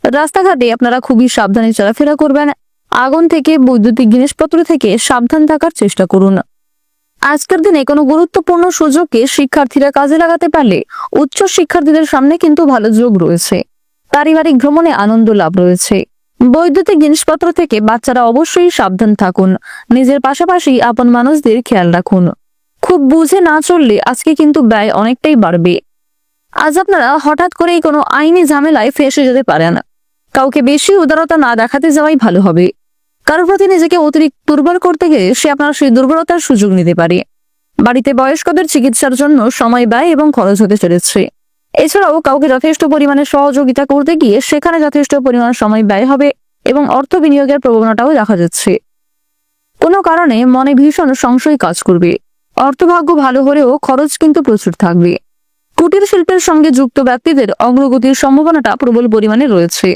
রাস্তাঘাটে আপনারা খুবই সাবধানে চলাফেরা করবেন। আগুন থেকে, বৈদ্যুতিক জিনিসপত্র থেকে সাবধান থাকার চেষ্টা করুন। আজকের দিনে কোনো গুরুত্বপূর্ণ সুযোগকে শিক্ষার্থীরা কাজে লাগাতে পারলে উচ্চ শিক্ষার্থীদের সামনে কিন্তু ভালো যোগ রয়েছে। পারিবারিক ভ্রমণে আনন্দ লাভ রয়েছে। বৈদ্যুতিক জিনিসপত্র থেকে বাচ্চারা অবশ্যই সাবধান থাকুন। নিজের পাশাপাশি আপন মানুষদের খেয়াল রাখুন। খুব বুঝে না চললে আজকে কিন্তু ব্যয় অনেকটাই বাড়বে। আজ আপনারা হঠাৎ করেই কোনো আইনি ঝামেলায় ফেঁসে যেতে পারেন। কাউকে বেশি উদারতা না দেখাতে যাওয়াই ভালো হবে। কারোর প্রতি নিজেকে অতিরিক্ত দুর্বল করতে গেলে সে আপনার সেই দুর্বলতার সুযোগ নিতে পারে। বাড়িতে বয়স্কদের চিকিৎসার জন্য সময় ব্যয় এবং খরচ হতে চলেছে। এছাড়াও কাউকে যথেষ্ট পরিমাণে সহযোগিতা করতে গিয়ে সেখানে যথেষ্ট পরিমাণ সময় ব্যয় হবে এবং অর্থ বিনিয়োগের প্রবণতাও দেখা যাচ্ছে। কোনো কারণে মনে ভীষণ সংশয় কাজ করবে। অর্থভাগ্য ভালো হলেও খরচ কিন্তু প্রচুর থাকবে। কুটির শিল্পের সঙ্গে যুক্ত ব্যক্তিদের অগ্রগতির সম্ভাবনাটা প্রবল পরিমাণে রয়েছে।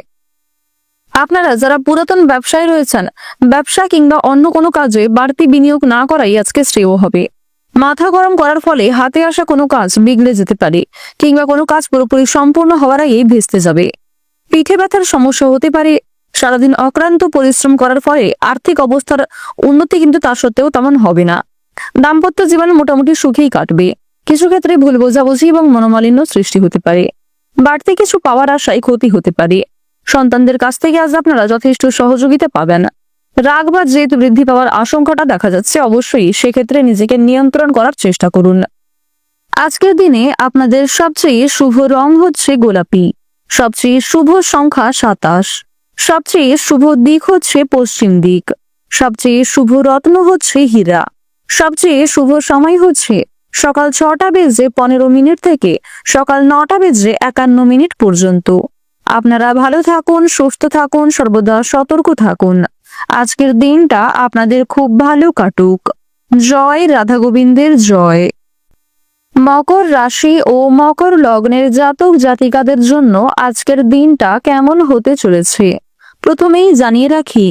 আপনারা যারা পুরাতন ব্যবসায় রয়েছেন, ব্যবসা কিংবা অন্য কোনো কাজে বাড়তি বিনিয়োগ না করাই আজকে শ্রেয় হবে। মাথা গরম করার ফলে হাতে আসা কোনো কাজ বিগড়ে যেতে পারে কিংবা কোনো কাজ পুরোপুরি সম্পূর্ণ হওয়ার আগেই ভেস্তে যাবে। পিঠে ব্যথার সমস্যা হতে পারে। সারাদিন অক্লান্ত পরিশ্রম করার ফলে আর্থিক অবস্থার উন্নতি কিন্তু তা সত্ত্বেও তেমন হবে না। দাম্পত্য জীবন মোটামুটি সুখেই কাটবে। কিছু ক্ষেত্রে ভুল বোঝাবুঝি এবং মনোমালিন্য সৃষ্টি হতে পারে। বাড়তি কিছু পাওয়ার আশায় ক্ষতি হতে পারে। সন্তানদের কাছ থেকে আজ আপনারা যথেষ্ট সহযোগিতা পাবেন। রাগ বা জেদ বৃদ্ধি পাওয়ার আশঙ্কাটা দেখা যাচ্ছে। অবশ্যই সেক্ষেত্রে নিজেকে নিয়ন্ত্রণ করার চেষ্টা করুন। আজকের দিনে আপনাদের সবচেয়ে শুভ রং হচ্ছে গোলাপি। সবচেয়ে শুভ সংখ্যা 27। সবচেয়ে শুভ দিক হচ্ছে পশ্চিম দিক। সবচেয়ে শুভ রত্ন হচ্ছে হীরা। সবচেয়ে শুভ সময় হচ্ছে সকাল 6:15 থেকে সকাল 9:51 পর্যন্ত। আপনারা ভালো থাকুন, সুস্থ থাকুন, সর্বদা সতর্ক থাকুন। আজকের দিনটা আপনাদের খুব ভালো কাটুক। জয় রাধা গোবিন্দের জয়। মকর রাশি ও মকর লগ্নের জাতক জাতিকাদের জন্য আজকের দিনটা কেমন হতে চলেছে প্রথমেই জানিয়ে রাখি,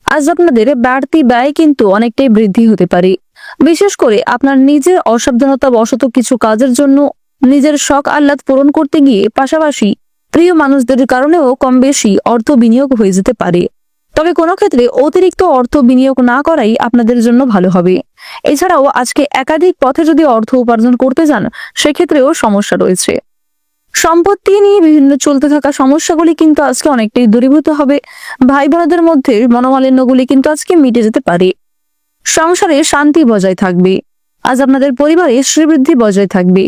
আজ আপনাদের বাড়তি ব্যয় কিন্তু অনেকটাই বৃদ্ধি হতে পারে। বিশেষ করে আপনার নিজের অসাবধানতা বশত কিছু কাজের জন্য নিজের শখ আহ্লাদ পূরণ করতে গিয়ে পাশাপাশি প্রিয় মানুষদের কারণেও কম বেশি অর্থ বিনিয়োগ হয়ে যেতে পারে। তবে কোনো ক্ষেত্রে অতিরিক্ত অর্থ বিনিয়োগ না করাই আপনাদের জন্য ভালো হবে। এছাড়াও আজকে একাধিক পথে যদি অর্থ উপার্জন করতে যান সেক্ষেত্রেও সমস্যা রয়েছে। সম্পত্তি নিয়ে বিভিন্ন চলতে থাকা সমস্যাগুলি কিন্তু আজকে অনেকটাই দূরীভূত হবে। ভাই বোনদের মধ্যে মনোমালিন্যগুলি কিন্তু আজকে মিটে যেতে পারে। সংসারে শান্তি বজায় থাকবে। আজ আপনাদের পরিবারে শ্রীবৃদ্ধি বজায় থাকবে।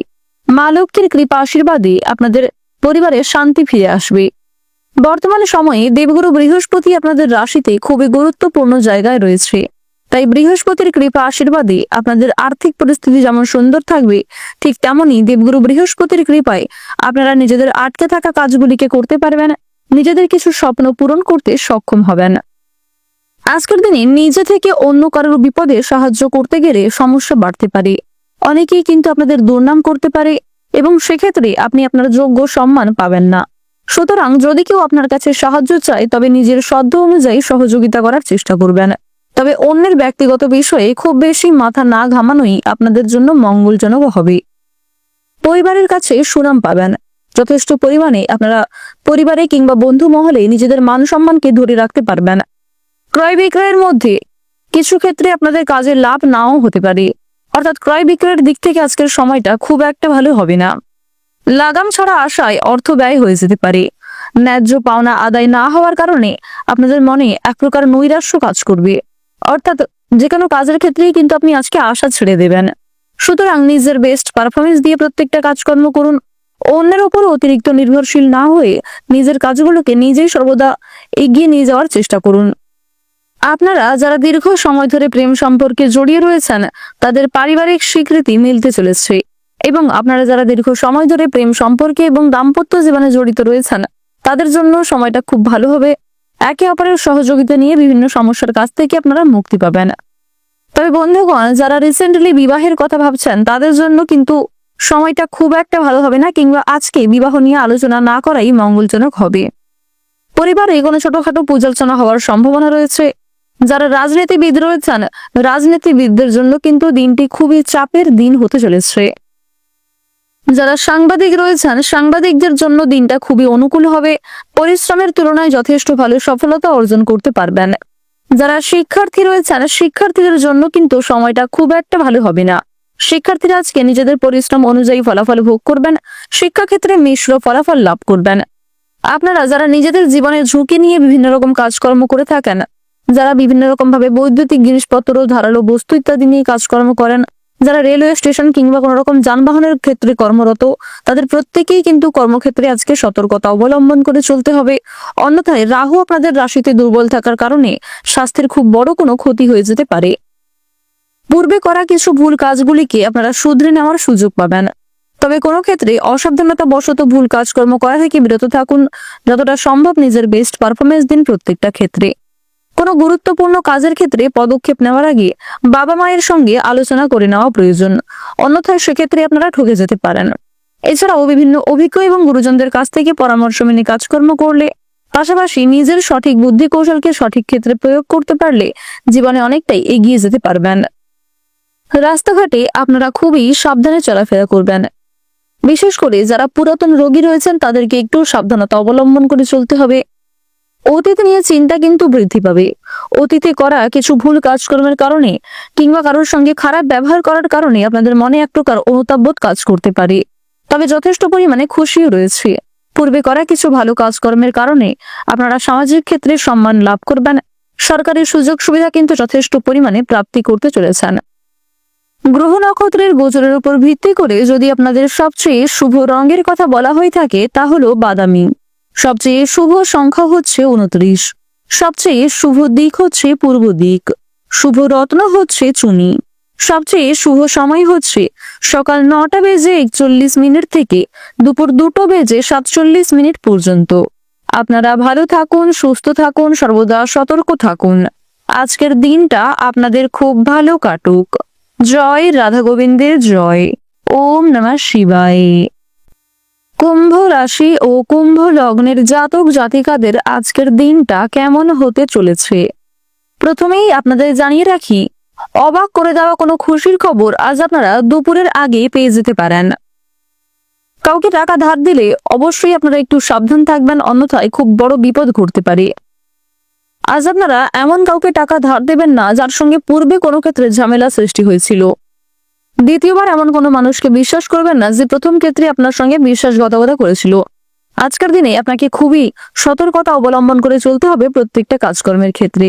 মা লক্ষ্মীর কৃপা আশীর্বাদে আপনাদের পরিবারে শান্তি ফিরে আসবে। বর্তমান সময়ে দেবগুরু বৃহস্পতি আপনাদের রাশিতে খুবই গুরুত্বপূর্ণ জায়গায় রয়েছে। তাই বৃহস্পতির কৃপা আশীর্বাদে আপনাদের আর্থিক পরিস্থিতি যেমন সুন্দর থাকবে, ঠিক তেমনি দেবগুরু বৃহস্পতির কৃপায় আপনারা নিজেদের আটকে থাকা কাজগুলিকে করতে পারবেন, নিজেদের কিছু স্বপ্ন পূরণ করতে সক্ষম হবেন। আজকের দিনে নিজে থেকে অন্য কারোর বিপদে সাহায্য করতে গেলে সমস্যা বাড়তে পারে। অনেকেই কিন্তু আপনাদের দুর্নাম করতে পারে এবং সেক্ষেত্রে আপনি আপনার যোগ্য সম্মান পাবেন না। সুতরাং যদি কেউ আপনার কাছে সাহায্য চায় তবে নিজের সাধ্য অনুযায়ী সহযোগিতা করার চেষ্টা করবেন। তবে অন্যের ব্যক্তিগত বিষয়ে খুব বেশি মাথা না ঘামানোই আপনাদের জন্য মঙ্গলজনক হবে। পরিবারের কাছে সুনাম পাবেন। যথেষ্ট পরিমাণে আপনারা পরিবারে কিংবা বন্ধু মহলে নিজেদের মান সম্মানকে ধরে রাখতে পারবেন। ক্রয় বিক্রয়ের মধ্যে কিছু ক্ষেত্রে আপনাদের কাজে লাভ নাও হতে পারে, অর্থাৎ ক্রয় বিক্রয়ের দিক থেকে আজকের সময়টা খুব একটা ভালো হবে না। লাগাম ছাড়া আশায় অর্থ ব্যয় হয়ে যেতে পারে। ন্যায্য পাওনা আদায় না হওয়ার কারণে আপনাদের মনে এক প্রকার নৈরাশ্য কাজ করবে, অর্থাৎ যে কোনো কাজের ক্ষেত্রেই কিন্তু আপনি আজকে আশা ছেড়ে দেবেন। সুতরাং নিজের বেস্ট পারফরমেন্স দিয়ে প্রত্যেকটা কাজকর্ম করুন। অন্যের ওপর অতিরিক্ত নির্ভরশীল না হয়ে নিজের কাজগুলোকে নিজেই সর্বদা এগিয়ে নিয়ে যাওয়ার চেষ্টা করুন। আপনারা যারা দীর্ঘ সময় ধরে প্রেম সম্পর্কে জড়িয়ে রয়েছেন তাদের পারিবারিক স্বীকৃতি মিলতে চলেছে, এবং আপনারা যারা দীর্ঘ সময় ধরে প্রেম সম্পর্কে এবং দাম্পত্য জীবনে জড়িত রয়েছেন তাদের জন্য সময়টা খুব ভালো হবে। একে অপরের সহযোগিতা নিয়ে বিভিন্ন সমস্যার কাছ থেকে আপনারা মুক্তি পাবেন। তবে বন্ধুগণ, যারা রিসেন্টলি বিবাহের কথা ভাবছেন তাদের জন্য কিন্তু সময়টা খুব একটা ভালো হবে না, কিংবা আজকে বিবাহ নিয়ে আলোচনা না করাই মঙ্গলজনক হবে। পরিবারে কোনো ছোটখাটো পূজার্চনা হওয়ার সম্ভাবনা রয়েছে। যারা রাজনীতিবিদ রয়েছেন রাজনীতিবিদদের জন্য কিন্তু দিনটি খুবই চাপের দিন হতে চলেছে। যারা সাংবাদিক রয়েছেন সাংবাদিকদের জন্য দিনটা খুবই অনুকূল হবে। পরিশ্রমের তুলনায় যথেষ্ট ভালো সফলতা অর্জন করতে পারবেন। যারা শিক্ষার্থী রয়েছেন শিক্ষার্থীদের জন্য কিন্তু সময়টা খুব একটা ভালো হবে না। শিক্ষার্থীরা আজকে নিজেদের পরিশ্রম অনুযায়ী ফলাফল ভোগ করবেন। শিক্ষাক্ষেত্রে মিশ্র ফলাফল লাভ করবেন। আপনারা যারা নিজেদের জীবনের ঝুঁকি নিয়ে বিভিন্ন রকম কাজকর্ম করে থাকেন, যারা বিভিন্ন রকম ভাবে বৈদ্যুতিক জিনিসপত্র, ধারালো বস্তু ইত্যাদি নিয়ে কাজকর্ম করেন, যারা রেলওয়ে স্টেশন কিংবা কোনো রকম যানবাহনের ক্ষেত্রে কর্মরত, তাদের প্রত্যেকেই কিন্তু কর্মক্ষেত্রে আজকে সতর্কতা অবলম্বন করে চলতে হবে। অন্যথায় রাহু আপনাদের রাশিতে দুর্বল থাকার কারণে স্বাস্থ্যের খুব বড় কোনো ক্ষতি হয়ে যেতে পারে। পূর্বে করা কিছু ভুল কাজগুলিকে আপনারা শুধরে নেওয়ার সুযোগ পাবেন। তবে কোনো ক্ষেত্রে অসাবধানতা বশত ভুল কাজকর্ম করা থেকে বিরত থাকুন। যতটা সম্ভব নিজের বেস্ট পারফরমেন্স দিন প্রত্যেকটা ক্ষেত্রে। কোনো গুরুত্বপূর্ণ কাজের ক্ষেত্রে পদক্ষেপ নেওয়ার আগে বাবা মায়ের সঙ্গে আলোচনা করে নেওয়া প্রয়োজন, অন্যথায় সেক্ষেত্রে আপনারা ঠকে যেতে পারেন। এছাড়াও বিভিন্ন অভিজ্ঞ এবং গুরুজনদের কাছ থেকে পরামর্শ মেনে কাজকর্ম করলে, পাশাপাশি নিজের সঠিক বুদ্ধি কৌশলকে সঠিক ক্ষেত্রে প্রয়োগ করতে পারলে জীবনে অনেকটাই এগিয়ে যেতে পারবেন। রাস্তাঘাটে আপনারা খুবই সাবধানে চলাফেরা করবেন। বিশেষ করে যারা পুরাতন রোগী রয়েছেন তাদেরকে একটু সাবধানতা অবলম্বন করে চলতে হবে। অতীত নিয়ে চিন্তা কিন্তু বৃদ্ধি পাবে। অতীতে করা কিছু ভুল কাজকর্মের কারণে কিংবা কারোর সঙ্গে খারাপ ব্যবহার করার কারণে আপনাদের মনে এক প্রকার অনুতাপবোধ কাজ করতে পারে। তবে যথেষ্ট পরিমাণে খুশিও রয়েছে। পূর্বে করা কিছু ভালো কাজকর্মের কারণে আপনারা সামাজিক ক্ষেত্রে সম্মান লাভ করবেন। সরকারি সুযোগ সুবিধা কিন্তু যথেষ্ট পরিমাণে প্রাপ্তি করতে চলেছেন। গ্রহ নক্ষত্রের গোচরের উপর ভিত্তি করে যদি আপনাদের সবচেয়ে শুভ রঙের কথা বলা হয়ে থাকে তা হলো বাদামি। সবচেয়ে শুভ সংখ্যা হচ্ছে 29। সবচেয়ে শুভ দিক হচ্ছে পূর্ব দিক। শুভ রত্ন হচ্ছে চুনি। সবচেয়ে শুভ সময় হচ্ছে সকাল 9:41 থেকে দুপুর 2:47 পর্যন্ত। আপনারা ভালো থাকুন, সুস্থ থাকুন, সর্বদা সতর্ক থাকুন। আজকের দিনটা আপনাদের খুব ভালো কাটুক। জয় রাধা গোবিন্দের জয়। ওম নমঃ শিবায়। কুম্ভ রাশি ও কুম্ভ লগ্নের জাতক জাতিকাদের আজকের দিনটা কেমন হতে চলেছে প্রথমেই আপনাদের জানিয়ে রাখি, অবাক করে দেওয়া কোনো খুশির খবর আজ আপনারা দুপুরের আগে পেয়ে যেতে পারেন। কাউকে টাকা ধার দিলে অবশ্যই আপনারা একটু সাবধান থাকবেন, অন্যথায় খুব বড় বিপদ ঘটতে পারে। আজ আপনারা এমন কাউকে টাকা ধার দেবেন না যার সঙ্গে পূর্বে কোনো ক্ষেত্রে ঝামেলা সৃষ্টি হয়েছিল। দ্বিতীয়বার এমন কোনো মানুষকে বিশ্বাস করবেন না যে প্রথম ক্ষেত্রে আপনার সঙ্গে বিশ্বাসঘাতকতা করেছিল। আজকের দিনে আপনাকে খুবই সতর্কতা অবলম্বন করে চলতে হবে প্রত্যেকটা কাজকর্মের ক্ষেত্রে।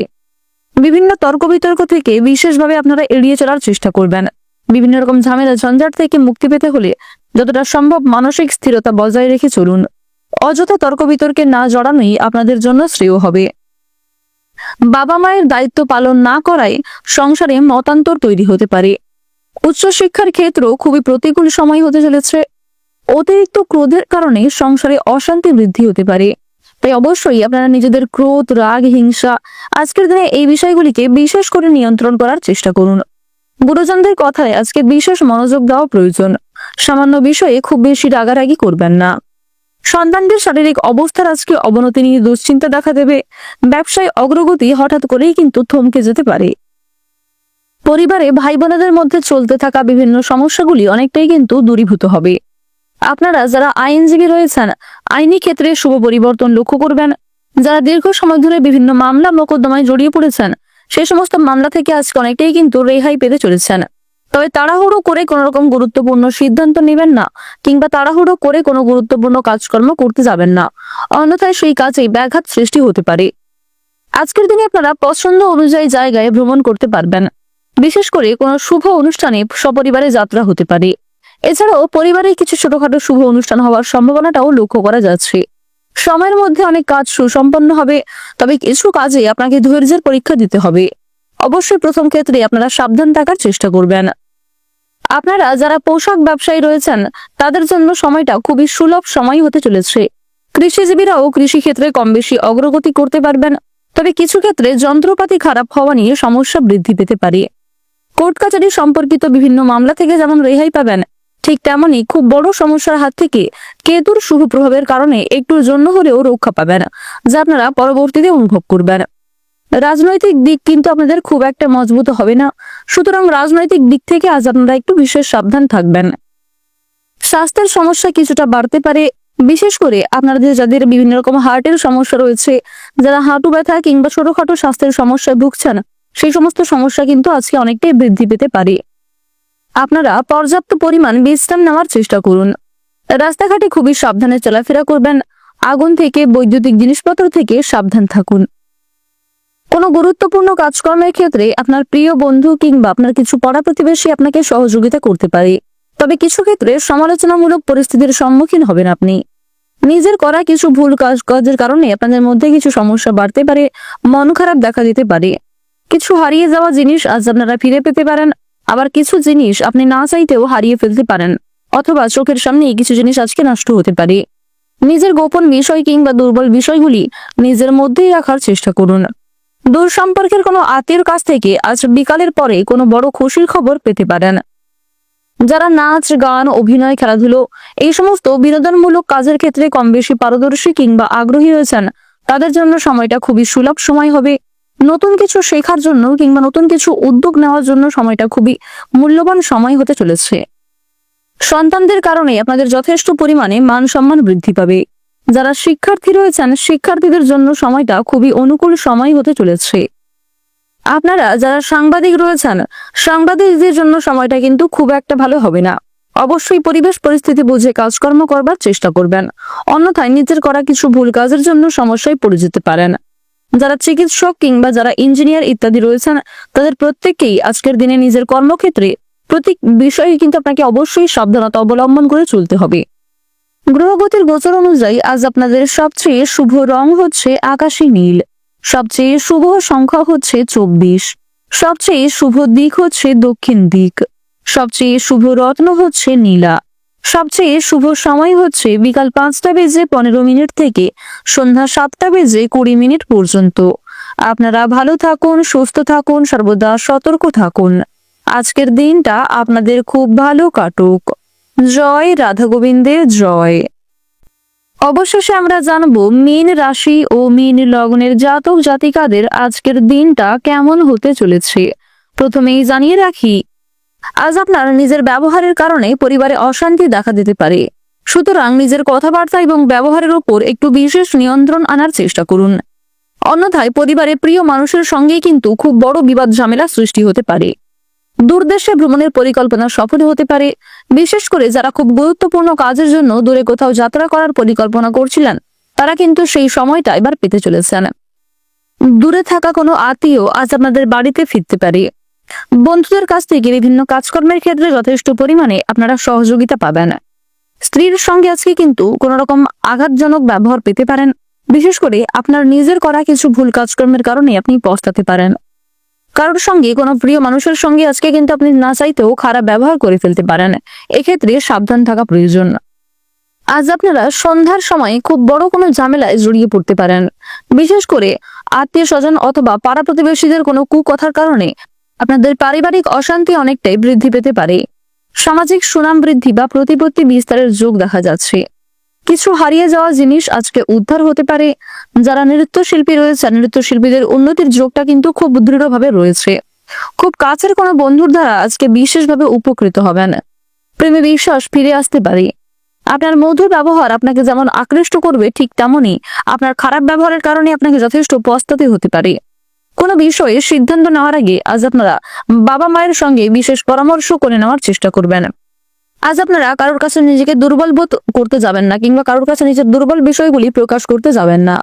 বিভিন্ন তর্ক বিতর্ক থেকে বিশেষভাবে আপনারা এড়িয়ে চলার চেষ্টা করবেন। বিভিন্ন রকম ঝামেলা ঝঞ্ঝাট থেকে মুক্তি পেতে হলে যতটা সম্ভব মানসিক স্থিরতা বজায় রেখে চলুন। অযথা তর্ক বিতর্কে না জড়ানোই আপনাদের জন্য শ্রেয় হবে। বাবা মায়ের দায়িত্ব পালন না করায় সংসারে মতান্তর তৈরি হতে পারে। উচ্চশিক্ষার ক্ষেত্র খুবই প্রতিকূল সময় হতে চলেছে। অতিরিক্ত ক্রোধের কারণে সংসারে অশান্তি বৃদ্ধি হতে পারে। তাই অবশ্যই আপনারা নিজেদের ক্রোধ, রাগ, হিংসা আজকের দিনে এই বিষয়গুলিকে বিশেষ করে নিয়ন্ত্রণ করার চেষ্টা করুন। গুরুজনদের কথায় আজকে বিশেষ মনোযোগ দেওয়া প্রয়োজন। সামান্য বিষয়ে খুব বেশি রাগারাগি করবেন না। সন্তানদের শারীরিক অবস্থার আজকে অবনতি নিয়ে দুশ্চিন্তা দেখা দেবে। ব্যবসায় অগ্রগতি হঠাৎ করেই কিন্তু থমকে যেতে পারে। পরিবারে ভাই বোনেদের মধ্যে চলতে থাকা বিভিন্ন সমস্যাগুলি অনেকটাই কিন্তু দূরীভূত হবে। আপনারা যারা আইনজীবী রয়েছেন আইনি ক্ষেত্রে শুভ পরিবর্তন লক্ষ্য করবেন। যারা দীর্ঘ সময় ধরে বিভিন্ন মামলা মোকদ্দমায় জড়িয়ে পড়েছেন সেই সমস্ত মামলা থেকে আজকে অনেকটাই কিন্তু রেহাই পেতে চলেছেন। তবে তাড়াহুড়ো করে কোনো রকম গুরুত্বপূর্ণ সিদ্ধান্ত নেবেন না, কিংবা তাড়াহুড়ো করে কোনো গুরুত্বপূর্ণ কাজকর্ম করতে যাবেন না, অন্যথায় সেই কাজে ব্যাঘাত সৃষ্টি হতে পারে। আজকের দিনে আপনারা পছন্দ অনুযায়ী জায়গায় ভ্রমণ করতে পারবেন। বিশেষ করে কোনো শুভ অনুষ্ঠানে সপরিবারে যাত্রা হতে পারে। এছাড়াও পরিবারে কিছু ছোটখাটো শুভ অনুষ্ঠান হওয়ার সম্ভাবনাটাও লক্ষ্য করা যাচ্ছে। সময়ের মধ্যে অনেক কাজ সুসম্পন্ন হবে, তবে কিছু কাজে আপনাকে ধৈর্যের পরীক্ষা দিতে হবে। অবশ্যই প্রথম ক্ষেত্রে আপনারা সাবধান থাকার চেষ্টা করবেন। আপনারা যারা পোশাক ব্যবসায়ী রয়েছেন তাদের জন্য সময়টা খুবই সুলভ সময় হতে চলেছে। কৃষিজীবীরাও কৃষি ক্ষেত্রে কম বেশি অগ্রগতি করতে পারবেন, তবে কিছু ক্ষেত্রে যন্ত্রপাতি খারাপ হওয়া নিয়ে সমস্যা বৃদ্ধি পেতে পারে। কোর্ট কাচারি সম্পর্কিত বিভিন্ন মামলা থেকে যেমন রেহাই পাবেন, ঠিক তেমনি খুব বড় সমস্যার হাত থেকে কেতুর শুভ প্রভাবের কারণে একটুর জন্য হলেও রক্ষা পাবেন, যা আপনারা পরবর্তীতে অনুভব করবেন। রাজনৈতিক দিক কিন্তু আপনাদের খুব একটা মজবুত হবে না, সুতরাং রাজনৈতিক দিক থেকে আজ আপনারা একটু বিশেষ সাবধান থাকবেন। স্বাস্থ্যের সমস্যা কিছুটা বাড়তে পারে, বিশেষ করে আপনাদের যাদের বিভিন্ন রকম হার্টের সমস্যা রয়েছে, যারা হাঁটু ব্যথা কিংবা ছোটখাটো স্বাস্থ্যের সমস্যায় ভুগছেন, সেই সমস্ত সমস্যা কিন্তু আজকে অনেকটাই বৃদ্ধি পেতে পারে। আপনারা পর্যাপ্ত পরিমাণ বিশ্রাম নেওয়ার চেষ্টা করুন। রাস্তাঘাটে খুবই সাবধানে চলাফেরা করবেন। আগুন থেকে, বৈদ্যুতিক জিনিসপত্র থেকে সাবধান থাকুন। কোনো গুরুত্বপূর্ণ কাজকর্মের ক্ষেত্রে আপনার প্রিয় বন্ধু কিংবা আপনার কিছু পাড়া প্রতিবেশী আপনাকে সহযোগিতা করতে পারে, তবে কিছু ক্ষেত্রে সমালোচনামূলক পরিস্থিতির সম্মুখীন হবেন আপনি। নিজের করা কিছু ভুল কাজের কারণে আপনাদের মধ্যে কিছু সমস্যা বাড়তে পারে, মন খারাপ দেখা দিতে পারে। কিছু হারিয়ে যাওয়া জিনিস আজ আপনারা ফিরে পেতে পারেন, আবার কিছু জিনিস আপনি না চাইতেও হারিয়ে ফেলতে পারেন, অথবা চোখের সামনে কিছু জিনিস আজকে নষ্ট হতে পারে। নিজের গোপন বিষয় কিংবা দুর্বল বিষয়গুলি নিজের মধ্যেই রাখার চেষ্টা করুন। দূর সম্পর্কের কোনো আত্মীয়র কাছ থেকে আজ বিকালের পরে কোনো বড় খুশির খবর পেতে পারেন। যারা নাচ, গান, অভিনয়, খেলাধুলো এই সমস্ত বিনোদনমূলক কাজের ক্ষেত্রে কম বেশি পারদর্শী কিংবা আগ্রহী রয়েছেন, তাদের জন্য সময়টা খুবই সুলভ সময় হবে। নতুন কিছু শেখার জন্য কিংবা নতুন কিছু উদ্যোগ নেওয়ার জন্য সময়টা খুবই মূল্যবান সময় হতে চলেছে। সন্তানদের কারণে আপনাদের যথেষ্ট পরিমাণে মান সম্মান বৃদ্ধি পাবে। যারা শিক্ষার্থী রয়েছেন, শিক্ষার্থীদের জন্য সময়টা খুবই অনুকূল সময় হতে চলেছে। আপনারা যারা সাংবাদিক রয়েছেন, সাংবাদিকদের জন্য সময়টা কিন্তু খুব একটা ভালো হবে না। অবশ্যই পরিবেশ পরিস্থিতি বুঝে কাজকর্ম করবার চেষ্টা করবেন, অন্যথায় নিজের করা কিছু ভুল কাজের জন্য সমস্যায় পড়ে যেতে পারেন। যারা চিকিৎসক কিংবা যারা ইঞ্জিনিয়ার ইত্যাদি রয়েছেন, তাদের প্রত্যেককেই আজকের দিনে নিজের কর্মক্ষেত্রে প্রতি বিষয়ে কিন্তু আপনাকে অবশ্যই সাবধানতা অবলম্বন করে চলতে হবে। গ্রহগতির গোচর অনুযায়ী আজ আপনাদের সবচেয়ে শুভ রং হচ্ছে আকাশী নীল, সবচেয়ে শুভ সংখ্যা হচ্ছে 24, সবচেয়ে শুভ দিক হচ্ছে দক্ষিণ দিক, সবচেয়ে শুভ রত্ন হচ্ছে নীলা, সবচেয়ে শুভ সময় হচ্ছে বিকাল 5টা বেজে 15 মিনিট থেকে সন্ধ্যা 7টা বেজে 20 মিনিট পর্যন্ত। আপনারা ভালো থাকুন, সুস্থ থাকুন, সর্বদা সতর্ক থাকুন। আজকের দিনটা আপনাদের খুব ভালো কাটুক। জয় রাধা গোবিন্দের জয়। অবশেষে আমরা জানবো মীন রাশি ও মীন লগ্নের জাতক জাতিকাদের আজকের দিনটা কেমন হতে চলেছে। প্রথমেই জানিয়ে রাখি, আজ আপনার নিজের ব্যবহারের কারণে পরিবারে অশান্তি দেখা দিতে পারে, সুতরাং নিজের কথাবার্তা এবং ব্যবহারের উপর একটু বিশেষ নিয়ন্ত্রণ আনার চেষ্টা করুন। অন্যথায় পরিবারের প্রিয় মানুষের সঙ্গেই কিন্তু খুব বড় বিবাদ ঝামেলা সৃষ্টি হতে পারে। দূরদেশে ভ্রমণের পরিকল্পনা সফল হতে পারে, বিশেষ করে যারা খুব গুরুত্বপূর্ণ কাজের জন্য দূরে কোথাও যাত্রা করার পরিকল্পনা করছিলেন, তারা কিন্তু সেই সময়টা এবার পেতে চলেছেন। দূরে থাকা কোনো আত্মীয় আজ আপনাদের বাড়িতে ফিরতে পারে। বন্ধুদের কাছ থেকে বিভিন্ন কাজকর্মের ক্ষেত্রে যথেষ্ট পরিমাণে আপনারা সহযোগিতা পাবেন। স্ত্রীর সঙ্গে আজকে কিন্তু কোন রকম আঘাতজনক ব্যবহার পেতে পারেন, বিশেষ করে আপনার নিজের করা কিছু ভুল কাজকর্মের কারণে আপনি পস্তাতে পারেন। কারোর সঙ্গে কোনো প্রিয় মানুষের সঙ্গে আজকে কিন্তু আপনি না চাইতেও খারাপ ব্যবহার করে ফেলতে পারেন, এক্ষেত্রে সাবধান থাকা প্রয়োজন। আজ আপনারা সন্ধ্যার সময় খুব বড় কোনো ঝামেলায় জড়িয়ে পড়তে পারেন, বিশেষ করে আত্মীয় স্বজন অথবা পাড়া প্রতিবেশীদের কোনো কুকথার কারণে আপনাদের পারিবারিক অশান্তি অনেকটাই বৃদ্ধি পেতে পারে। সামাজিক সুনাম বৃদ্ধি বা প্রতিপত্তি বিস্তারের যোগ দেখা যাচ্ছে। কিছু হারিয়ে যাওয়া জিনিস আজকে উদ্ধার হতে পারে। যারা নৃত্যশিল্পী রয়েছে, নৃত্যশিল্পীদের উন্নতির যোগটা কিন্তু খুব দৃঢ়ভাবে রয়েছে। খুব কাছের কোনো বন্ধুর দ্বারা আজকে বিশেষভাবে উপকৃত হবেন। প্রেমে বিশ্বাস ফিরে আসতে পারে। আপনার মধুর ব্যবহার আপনাকে যেমন আকৃষ্ট করবে, ঠিক তেমনই আপনার খারাপ ব্যবহারের কারণে আপনাকে যথেষ্ট পস্তাতে হতে পারে। কোনো বিষয়ে সিদ্ধান্ত নেওয়ার আগে আজ আপনারা বাবা মায়ের সঙ্গে বিশেষ পরামর্শ করে নেওয়ার চেষ্টা করবেন। আজ আপনারা কারোর কাছে নিজেকে দুর্বল বোধ করতে যাবেন না, কিংবা কারোর কাছে নিজের দুর্বল বিষয়গুলি প্রকাশ করতে যাবেন না।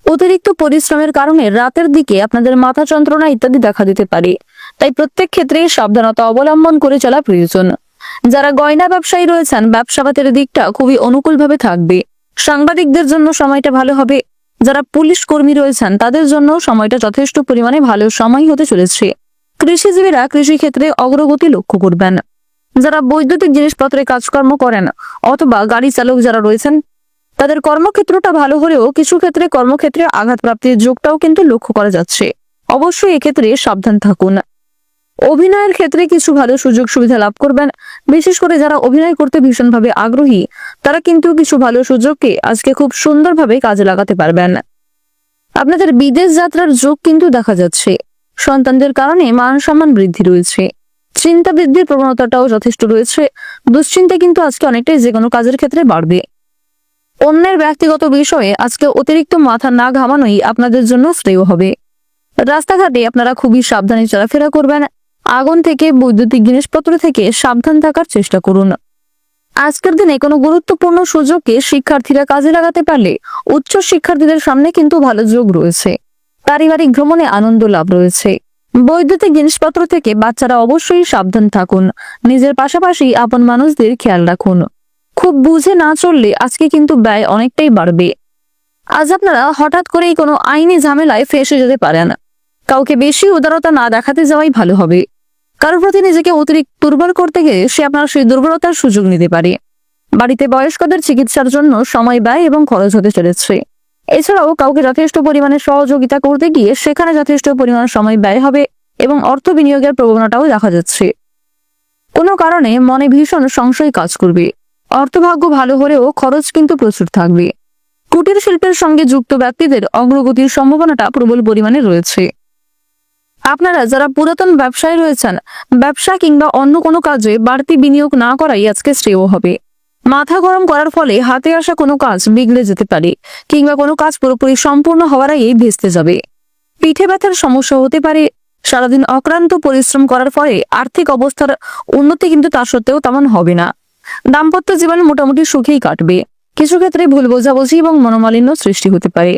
অতিরিক্ত পরিশ্রমের কারণে রাতের দিকে আপনাদের মাথা যন্ত্রণা ইত্যাদি দেখা দিতে পারে, তাই প্রত্যেক ক্ষেত্রে সাবধানতা অবলম্বন করে চলা প্রয়োজন। যারা গয়না ব্যবসায়ী রয়েছেন ব্যবসাপাতের দিকটা খুবই অনুকূলভাবে থাকবে। সাংবাদিকদের জন্য সময়টা ভালো হবে। যারা পুলিশ কর্মী রয়েছেন তাদের জন্য সময়টা যথেষ্ট পরিমাণে ভালো সময় হতে চলেছে। কৃষিজীবীরা কৃষিক্ষেত্রে অগ্রগতি লক্ষ্য করবেন। যারা বৈদ্যুতিক জিনিসপত্রে কাজকর্ম করেন অথবা গাড়ি চালক যারা রয়েছেন তাদের কর্মক্ষেত্রটা ভালো হলেও কিছু ক্ষেত্রে কর্মক্ষেত্রে আঘাতপ্রাপ্তির যোগটাও কিন্তু লক্ষ্য করা যাচ্ছে। অবশ্যই এক্ষেত্রে সাবধান থাকুন। অভিনয়ের ক্ষেত্রে কিছু ভালো সুযোগ সুবিধা লাভ করবেন। বিশেষ করে যারা অভিনয় করতে ভীষণভাবে আগ্রহী তারা কিন্তু কিছু ভালো সুযোগকে আজকে খুব সুন্দরভাবে কাজে লাগাতে পারবেন। আপনাদের বিদেশ যাত্রার যোগ কিন্তু দেখা যাচ্ছে। সন্তানদের কারণে মান সম্মান বৃদ্ধি রয়েছে। চিন্তা বৃদ্ধির প্রবণতাটাও যথেষ্ট রয়েছে। দুশ্চিন্তা কিন্তু আজকে অনেকটাই যে কোনো কাজের ক্ষেত্রে বাড়বে। অন্যের ব্যক্তিগত বিষয়ে আজকে অতিরিক্ত মাথা না ঘামানোই আপনাদের জন্য শ্রেয় হবে। রাস্তাঘাটে আপনারা খুবই সাবধানে চলাফেরা করবেন। আগুন থেকে বৈদ্যুতিক জিনিসপত্র থেকে সাবধান থাকার চেষ্টা করুন। আজকের দিনে কোনো গুরুত্বপূর্ণ সুযোগকে শিক্ষার্থীরা কাজে লাগাতে পারলে উচ্চ শিক্ষার্থীদের সামনে কিন্তু ভালো যোগ রয়েছে। পারিবারিক ভ্রমণে আনন্দ লাভ রয়েছে। বৈদ্যুতিক জিনিসপত্র থেকে বাচ্চারা অবশ্যই সাবধান থাকুন। নিজের পাশাপাশি আপন মানুষদের খেয়াল রাখুন। খুব বুঝে না চললে আজকে কিন্তু ব্যয় অনেকটাই বাড়বে। আজ আপনারা হঠাৎ করেই কোনো আইনি ঝামেলায় ফেঁসে যেতে পারেন। কাউকে বেশি উদারতা না দেখাতে যাওয়াই ভালো হবে। কারোর প্রতি নিজেকে অতিরিক্ত দুর্বল করতে গিয়ে সে আপনার সেই দুর্বলতার সুযোগ নিতে পারে। বাড়িতে বয়স্কদের চিকিৎসার জন্য সময় ব্যয় এবং খরচ হতে চলেছে। এছাড়াও কাউকে যথেষ্ট পরিমাণে সহযোগিতা করতে গিয়ে সেখানে যথেষ্ট পরিমাণ সময় ব্যয় হবে এবং অর্থ বিনিয়োগের প্রবণতাও দেখা যাচ্ছে। কোনো কারণে মনে ভীষণ সংশয় কাজ করবে। অর্থভাগ্য ভালো হলেও খরচ কিন্তু প্রচুর থাকবে। কুটির শিল্পের সঙ্গে যুক্ত ব্যক্তিদের অগ্রগতির সম্ভাবনাটা প্রবল পরিমাণে রয়েছে। আপনারা যারা পুরাতন ব্যবসায় রয়েছেন ব্যবসা কিংবা অন্য কোনো কাজে বাড়তি বিনিয়োগ না করাই আজকে শ্রেয় হবে। মাথা গরম করার ফলে হাতে আসা কোনো কাজ বিগড়ে যেতে পারে কিংবা কোনো কাজ পুরোপুরি সম্পূর্ণ হওয়ার আগেই ভেস্তে যাবে। পিঠে ব্যথার সমস্যা হতে পারে। সারাদিন অক্লান্ত পরিশ্রম করার ফলে আর্থিক অবস্থার উন্নতি কিন্তু তা সত্ত্বেও তেমন হবে না। দাম্পত্য জীবন মোটামুটি সুখেই কাটবে। কিছু ক্ষেত্রে ভুল বোঝাবুঝি এবং মনোমালিন্য সৃষ্টি হতে পারে।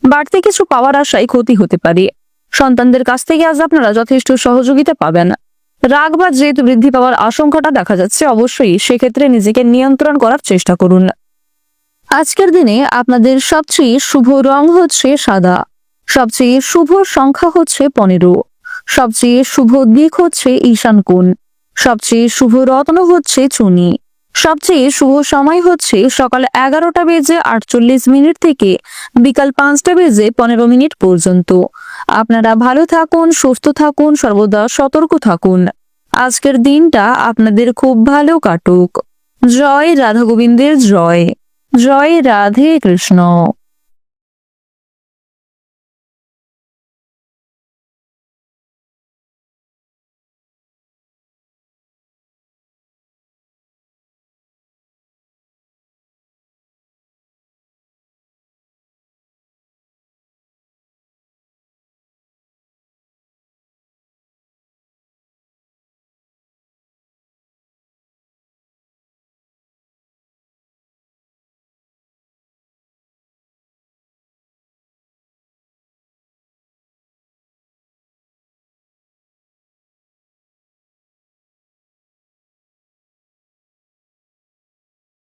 বাড়তি কিছু পাওয়ার আশায় ক্ষতি হতে পারে। সন্তানদের কাছ থেকে আজ আপনারা যথেষ্ট সহযোগিতা পাবেন। রাগ বা জেদ বৃদ্ধি পাওয়ার আশঙ্কাটা দেখা যাচ্ছে। অবশ্যই সেক্ষেত্রে নিজেকে নিয়ন্ত্রণ করার চেষ্টা করুন। আজকের দিনে আপনাদের সবচেয়ে শুভ রং হচ্ছে সাদা। সবচেয়ে শুভ সংখ্যা হচ্ছে 15। সবচেয়ে শুভ দিক হচ্ছে ঈশান কোণ। সবচেয়ে শুভ রত্ন হচ্ছে চুনি। সবচেয়ে শুভ সময় হচ্ছে সকাল 11:48 থেকে বিকাল 5:15 পর্যন্ত। আপনারা ভালো থাকুন, সুস্থ থাকুন, সর্বদা সতর্ক থাকুন। আজকের দিনটা আপনাদের খুব ভালো কাটুক। জয় রাধা গোবিন্দের জয়। জয় রাধে কৃষ্ণ।